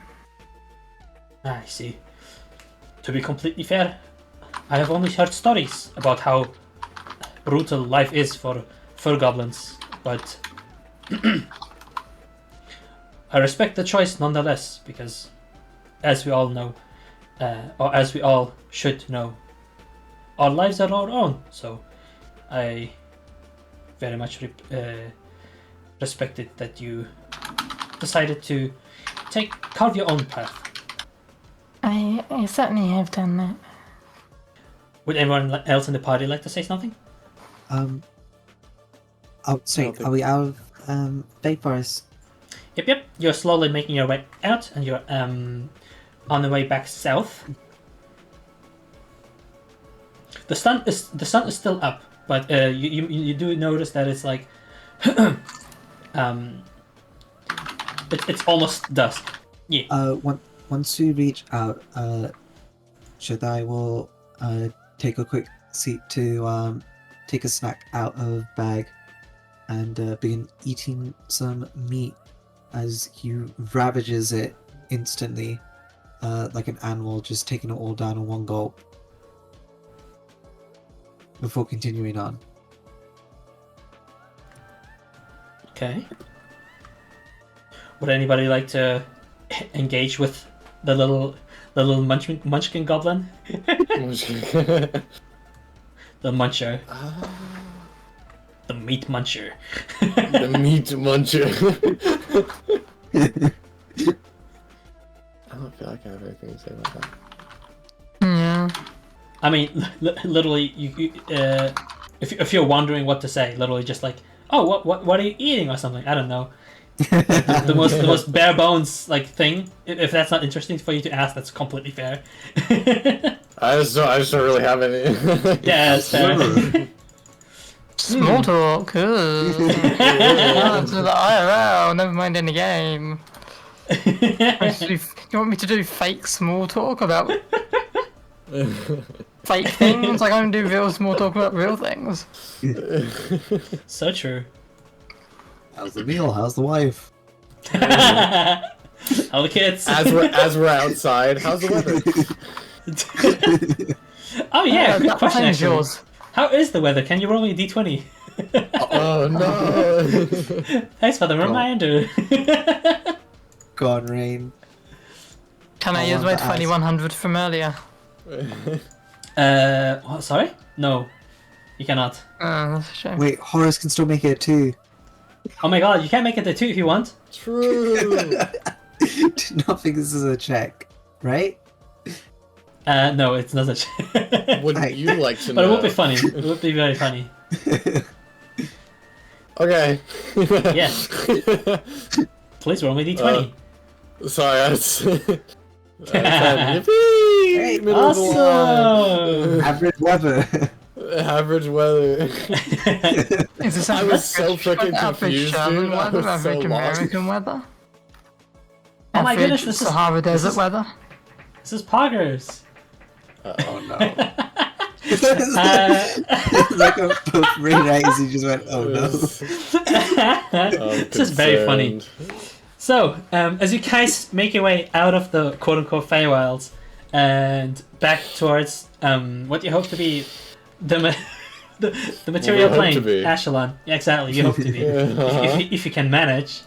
I see. To be completely fair, I have only heard stories about how brutal life is for goblins, but I respect the choice nonetheless, because as we all know, or as we all should know, our lives are our own, so I very much respected that you decided to carve your own path. I certainly have done that. Would anyone else in the party like to say something? Oh, sorry, are we out of Bay Forest? Yep. You're slowly making your way out, and you're on the way back south. The sun is still up, but you do notice that it's like it's almost dusk. Yeah. Once we reach out, Shaddai will take a quick seat to take a snack out of bag and begin eating some meat as he ravages it instantly, like an animal, just taking it all down in one gulp before continuing on. Okay. Would anybody like to engage with the little munchkin goblin? The muncher. The meat muncher. The meat muncher. I don't feel like I have anything to say about that. Yeah. I mean, literally, you if you're wondering what to say, literally just like, oh, what are you eating or something? I don't know. the most bare bones like thing. If that's not interesting for you to ask, that's completely fair. I just don't really have any. Yeah, it's fair. Small talk. To the IRL. Never mind in the game. You want me to do fake small talk about fake things? Like I don't do real small talk about real things. So true. How's the meal? How's the wife? How the kids? As we're outside, how's the weather? Oh yeah, good That question. time's Actually. yours. How is the weather? Can you roll me a d20? Oh no! Thanks for the reminder. Go on, Rain. Can I I use my want to ask. 2100 from earlier? What, sorry? No, you cannot. That's a shame. Wait, Horace can still make it too. Oh my god, you can make it the 2 if you want. True. Do not think this is a check, right? No, it's not a check. Would you like to know? But it would be funny. It would be very funny. Okay. Yes. Please roll me d20. Sorry, I said yippee! Hey, Middle of the Awesome! Average weather. line. Average weather. Is this I was average so freaking average confused, German dude. I weather, was so average lost. American weather? Oh my goodness, Average this is- Sahara this Desert is- weather? This is Poggers. Oh no. Like a Rain eyes, he just went, oh no. This is very funny. So, as you guys make your way out of the quote-unquote Feywilds and back towards what you hope to be the material hope to plane, be. Ashelon. Yeah, exactly, you hope to be. If you can manage.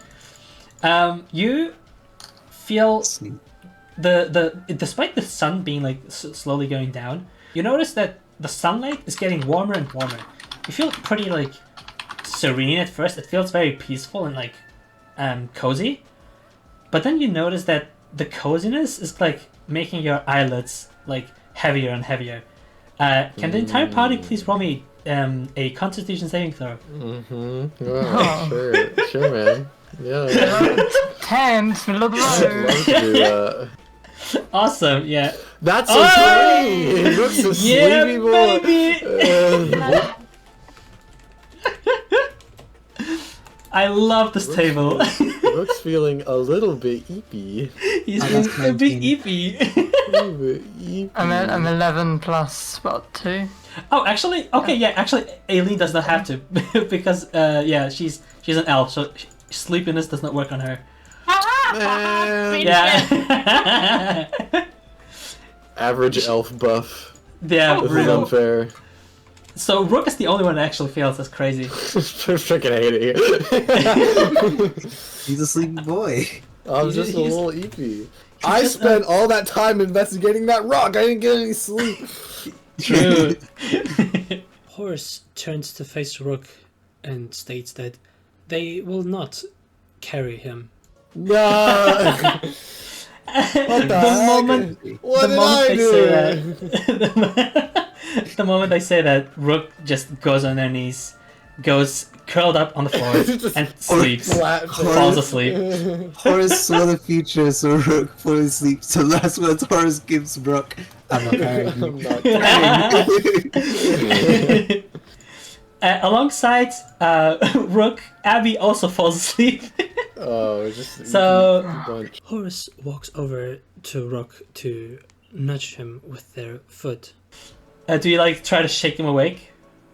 You feel despite the sun being like slowly going down, you notice that the sunlight is getting warmer and warmer. You feel pretty like serene at first. It feels very peaceful and like cozy, but then you notice that the coziness is like making your eyelids like heavier and heavier. Can the entire party please roll me a Constitution saving throw? Sure, man. Yeah. 10, middle of the I'd road. love to do that. Awesome, yeah. That's Oh! okay. He looks a Yeah, sleepy boy. baby! I love this table. Looks feeling a little bit eepy. He's Oh, that's a bit 19. eepy. A little bit eepy. I'm 11 plus, what, 2? Oh, actually, okay, yeah, actually, Aileen does not have to because, yeah, she's an elf, so sleepiness does not work on her. Man. Yeah. Average elf buff. Yeah, This is real. unfair. So Rook is the only one that actually fails. That's crazy. Freaking hate it. He's a sleepy boy. I'm just a He's- little eepy. I spent all that time investigating that rock. I didn't get any sleep. True. Horus turns to face Rook and states that they will not carry him. No. The moment What the did moment I they do? say that, the moment they say that, Rook just goes on their knees, goes curled up on the floor, Just and sleeps. flat Falls face. asleep. Horace saw the future, so Rook fully asleep. So last words Horace gives Rook. I'm not carrying I'm you. not. Alongside Rook, Abby also falls asleep. Oh, just So- eepy bunch. Horus walks over to Rook to nudge him with their foot. Do you like try to shake him awake?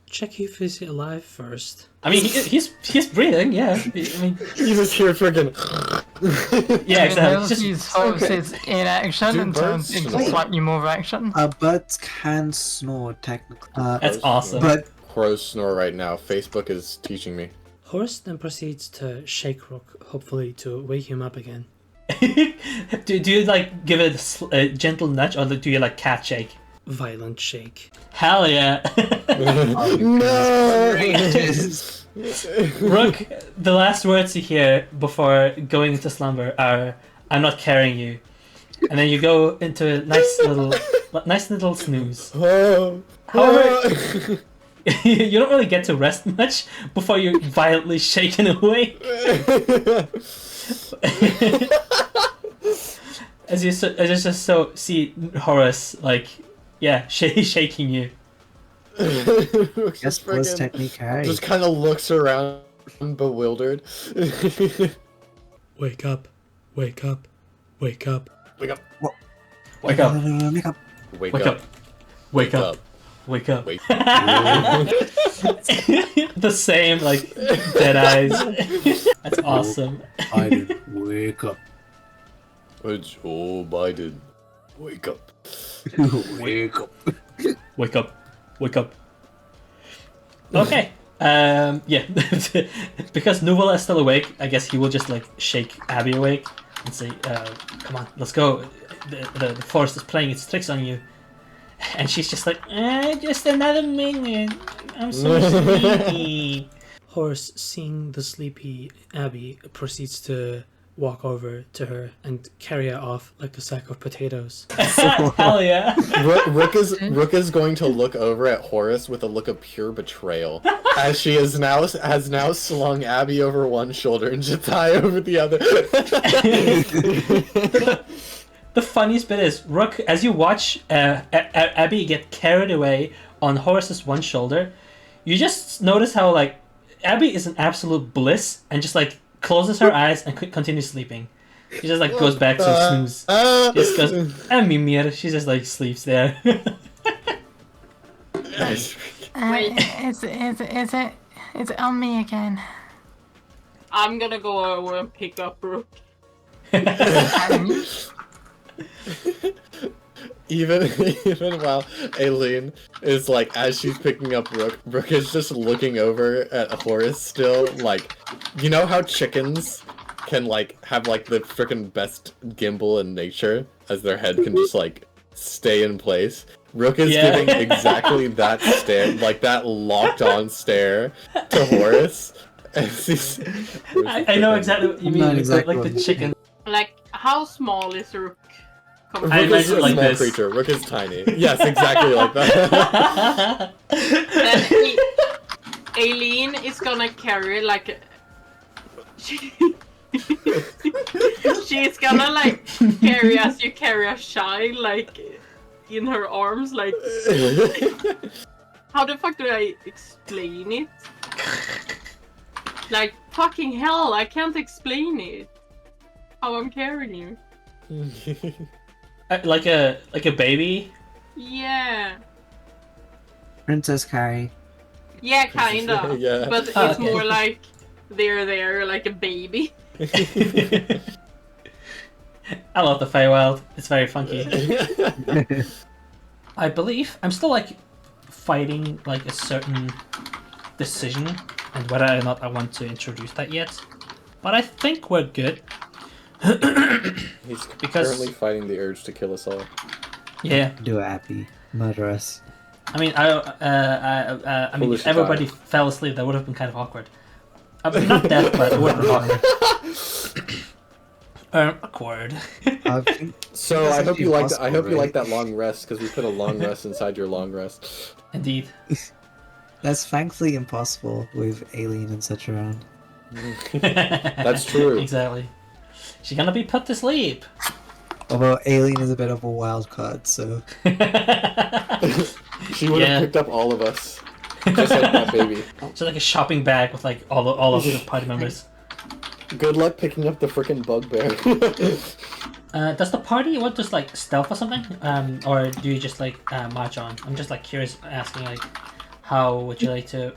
Check if he's alive first. I mean, he's breathing. Yeah. I mean, You just hear freaking. yeah, exactly. Let's Just- use Horus's inaction Do and turn birds into snore? slightly more of action. Birds can snore technically. That's awesome. But Crows snore right now. Facebook is teaching me. Horus then proceeds to shake Rook, hopefully to wake him up again. do you like give it a gentle nudge, or do you like cat shake? Violent shake. Hell yeah. No. Rook, the last words you hear before going into slumber are, "I'm not carrying you," and then you go into a nice little snooze. Oh. However, you don't really get to rest much before you're violently shaken awake. as you just see Horus like, yeah, shaking you. guess was Freaking- technically carried. just kind of looks around, bewildered. Wake up. Wake up. Wake up. Wake up! Wake up! Make up. Wake Wake up! up! Wake up! Wake up! Wake. The same like dead eyes. That's awesome. I did wake up. It's Joe Biden. Wake up! Wake up. Wake up! Wake up! Okay. Yeah. Because Nuvola is still awake, I guess he will just like shake Abby awake and say, "Come on, let's go. The forest is playing its tricks on you." And she's just like, "Just another minute. I'm so sleepy." Horus, seeing the sleepy Abby, proceeds to walk over to her and carry her off like a sack of potatoes. Hell yeah! Rook is going to look over at Horus with a look of pure betrayal, as she has now slung Abby over one shoulder and Jatai over the other. The funniest bit is Rook, as you watch Abby get carried away on Horus's one shoulder, you just notice how like Abby is in absolute bliss and just like closes her eyes and continues sleeping. She just like goes back to snooze. Just goes, Mimir. She just like sleeps there. It's on me again. I'm gonna go over and pick up Rook. Even while Aileen is like, as she's picking up Rook is just looking over at Horus still, like, you know how chickens can like have like the freaking best gimbal in nature, as their head can just like stay in place. Rook is Yeah. giving exactly that stare, like that locked on stare to Horus, I know exactly what you mean. Not Like, exactly like what the you chicken. Like, how small is Rook? Rook I is imagine a like small this. creature. Rook is tiny. Yes, exactly like that. Then Aileen is gonna carry like a... She's gonna like carry as you carry a child, like in her arms. Like, how the fuck do I explain it? Like, fucking hell, I can't explain it. How I'm carrying you. Like a baby. Yeah. Princess Carrie. Yeah, kinda. Yeah. But it's Okay. more like they're there like a baby. I love the Feywild. It's very funky. I believe I'm still like fighting like a certain decision and whether or not I want to introduce that yet. But I think we're good. He's Because- currently fighting the urge to kill us all. Yeah. Do it, Abby. Murder us. I mean, I mean, Foolish if everybody guy. fell asleep, that would have been kind of awkward. Not death, but it would have been awkward. Awkward. So That's I hope you actually like that. I possible, hope you like right? that long rest because we put a long rest inside your long rest. Indeed. That's thankfully impossible with Alien and such around. That's true. Exactly. She's gonna be put to sleep. Although Alien is a bit of a wild card, so She would Yeah. have picked up all of us, just like that baby. It's like a shopping bag with like all of the party members. Good luck picking up the frickin' bugbear. Does the party want just like stealth or something, or do you just like march on? I'm just like curious, asking like, how would you like to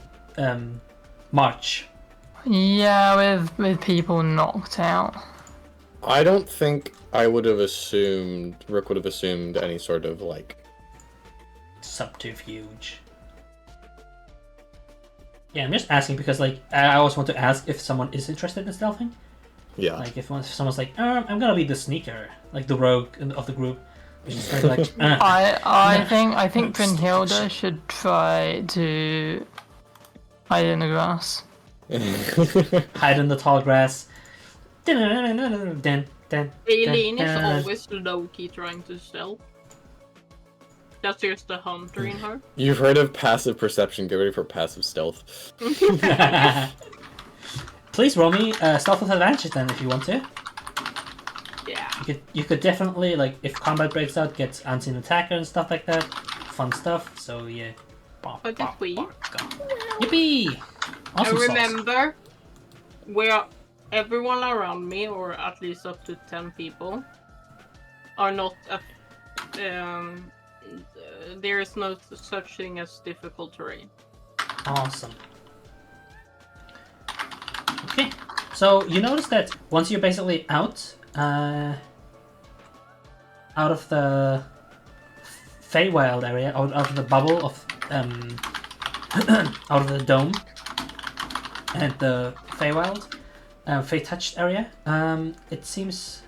march? Yeah, with people knocked out. I don't think I would have assumed Rook would have assumed any sort of like. Subterfuge. Yeah, I'm just asking because like I always want to ask if someone is interested in stealthing. Yeah. Like if someone's like, I'm gonna be the sneaker, like the rogue of the group. Which is kind of like, I think Brynhildr should try to hide in the grass. hide in the tall grass. Aileen Aileen is always low-key trying to stealth. That's just the hunter in her. You've heard of passive perception. Get ready for passive stealth. Please roll me stealth with advantage then if you want to. Yeah. You could definitely like if combat breaks out, get unseen attacker and stuff like that. Fun stuff. So yeah. But did we? Yippee! Awesome I sauce. remember where everyone around me, or at least up to 10 people, are not there is no such thing as difficult terrain. Awesome. Okay, so you notice that once you're basically out of the Feywild area, out of the bubble of out of the dome and the Feywild, Fey-touched area, it seems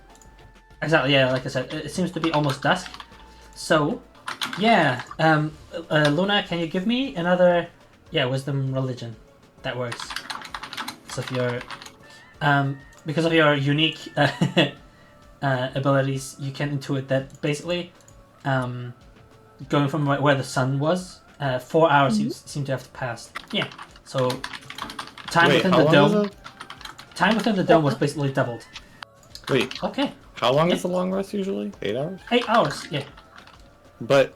exactly like I said, it seems to be almost dusk. So, yeah, Luna, can you give me another wisdom religion? That works. So if you're because of your unique abilities, you can intuit that basically going from where the sun was, 4 hours seem to have passed. Yeah. So time Wait, within how the long dome. is Time within the dome was basically doubled. Wait, Okay. how long is the long rest usually? 8 hours? 8 hours. Yeah. But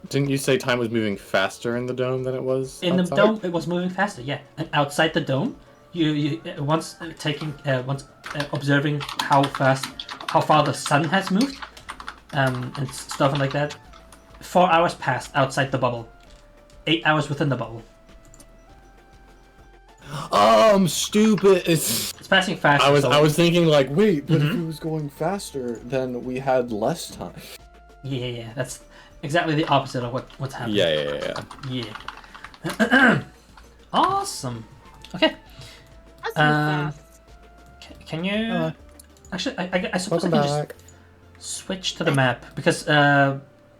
didn't you say time was moving faster in the dome than it was In outside? the dome, it was moving faster. Yeah. And outside the dome, you once observing how far the sun has moved, and stuff like that. 4 hours passed outside the bubble. 8 hours within the bubble. Oh, I'm stupid. It's passing fast. I was so- I was thinking like, wait, but if Mhm. it was going faster, then we had less time. Yeah. That's exactly the opposite of what's happening. Yeah. Awesome. Okay. That's Um, Can you? Actually, I suppose I can just switch to the map because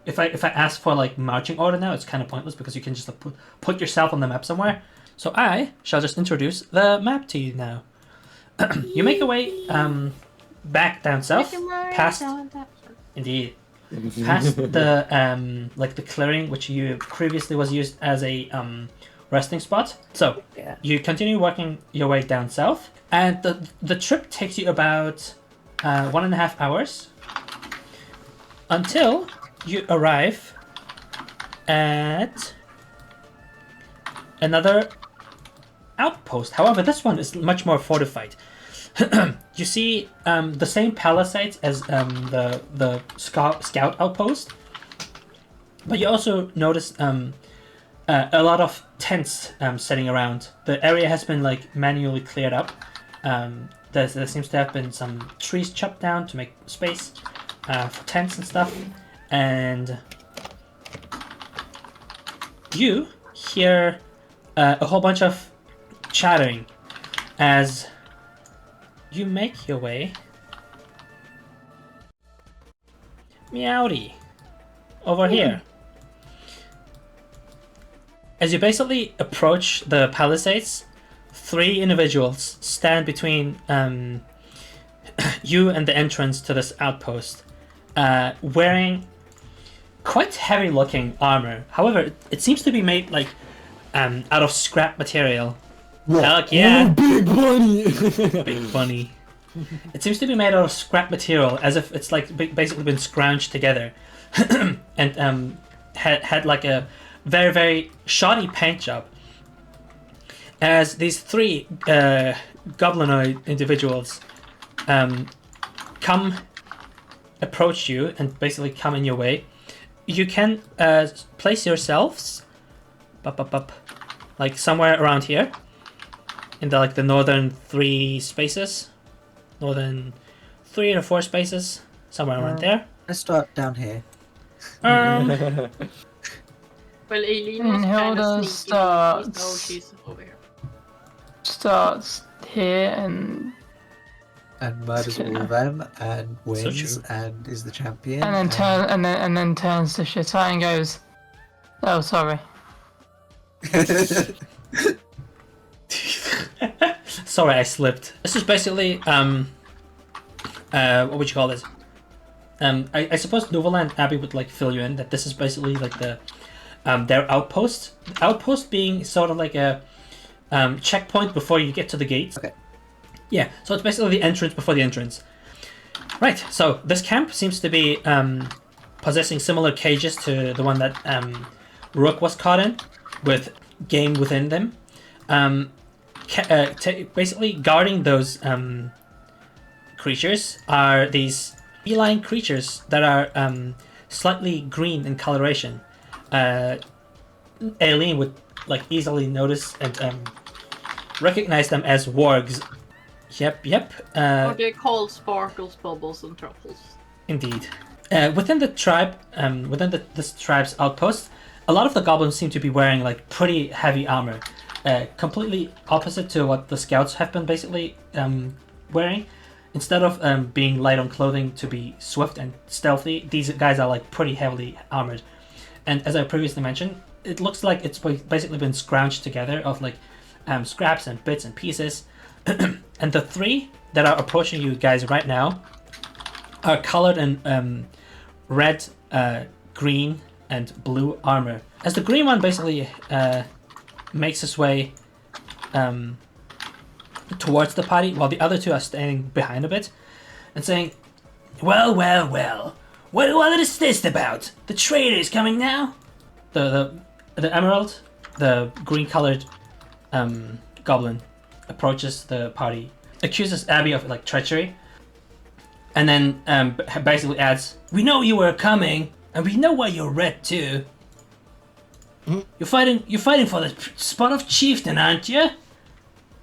if I ask for like marching order now, it's kind of pointless because you can just like, put yourself on the map somewhere. So I shall just introduce the map to you now. You make your way back down south, past indeed, past the like the clearing which you previously was used as a resting spot. So you continue working your way down south, and the trip takes you about 1.5 hours until you arrive at another outpost. However, this one is much more fortified. You see the same palisades as the scout outpost, but you also notice a lot of tents sitting around. The area has been like manually cleared up. There seems to have been some trees chopped down to make space for tents and stuff, and you hear a whole bunch of chattering as you make your way meowdy over here. As you basically approach the palisades, 3 individuals stand between you and the entrance to this outpost, wearing quite heavy looking armor. However, it seems to be made like out of scrap material. Heck yeah! Big bunny! Big bunny. It seems to be made out of scrap material, as if it's like basically been scrounged together, and had like a very, very shoddy paint job. As these 3 goblinoid individuals approach you and basically come in your way, you can place yourselves like somewhere around here in the northern 3 spaces, northern 3 or 4 spaces, somewhere around there. Let's start down here. Well, Eileen was kind of sneaky, so she's over here. Starts here and murders all of them and wins true. and is the champion. then turns to Shitai and goes, "Oh, sorry." Sorry, I slipped. This is basically what would you call this? I suppose Novaland Abbey would like fill you in that this is basically like the their outpost. The outpost being sort of like a checkpoint before you get to the gates. Okay. Yeah, so it's basically the entrance before the entrance. Right, so this camp seems to be possessing similar cages to the one that Rook was caught in, with game within them. Basically guarding those creatures are these feline creatures that are slightly green in coloration. Aileen would like easily notice and recognize them as wargs. Yep. Or they're called sparkles, bubbles, and truffles. Indeed. Within the tribe, within this tribe's outpost, a lot of the goblins seem to be wearing like pretty heavy armor, completely opposite to what the scouts have been basically wearing. Instead of being light on clothing to be swift and stealthy, these guys are like pretty heavily armored. And as I previously mentioned, it looks like it's basically been scrounged together of like scraps and bits and pieces. And the 3 that are approaching you guys right now are colored in red, green, and blue armor. As the green one basically makes his way towards the party, while the other 2 are standing behind a bit and saying, Well, what is this about? The traitor is coming now? The emerald, the green-colored goblin, approaches the party, accuses Abby of like treachery, and then basically adds, "We know you were coming, and we know why you're red too. You're fighting for the spot of chieftain, aren't you?"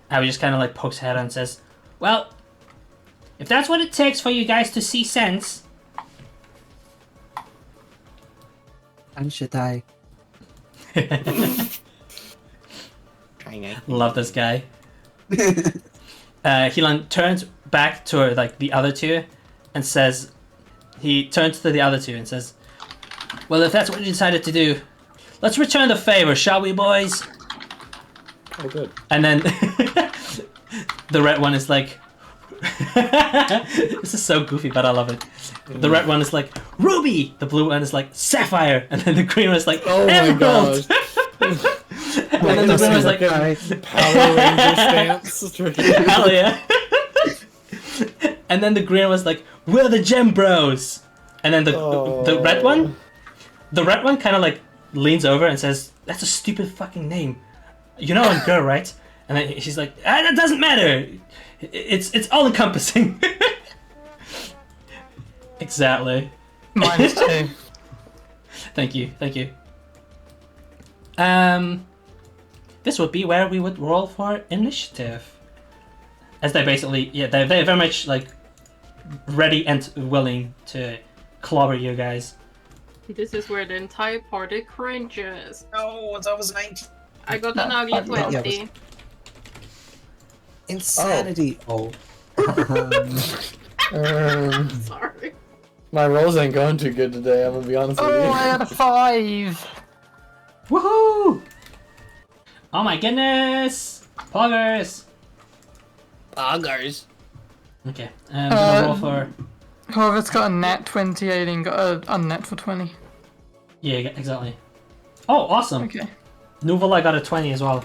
Abby just kind of like pokes her head and says, "Well, if that's what it takes for you guys to see sense." And should I? Love this guy. Helan turns back to like the other 2 and says, he turns to the other 2 and says, "Well, if that's what you decided to do, let's return the favor, shall we, boys?" Oh, good. And then the red one is like, this is so goofy, but I love it. The red one is like ruby. The blue one is like sapphire, and then the green one is like emerald. And then the green one is like Power Ranger stance. hell yeah. And then the green was like, we're the gem bros. And then the red one kind of like leans over and says, that's a stupid fucking name. You know I'm a girl, right? And then she's like, that doesn't matter. It's all encompassing. Exactly. -2. Thank you. This would be where we would roll for initiative. As they basically, they're very much like ready and willing to clobber you guys. This is where the entire party cringes. No, that was 19. I got an ugly Yeah, 20. Insanity. Oh. Sorry. My rolls ain't going too good today, I'm gonna be honest with Oh, you. I had a 5. Woohoo! Oh my goodness! Poggers! Poggers. Okay, I'm gonna roll for... Whoever's got a nat 20, Aileen got a unnatural 20. Yeah, exactly. Oh, awesome! Okay. Nuvola got a 20 as well.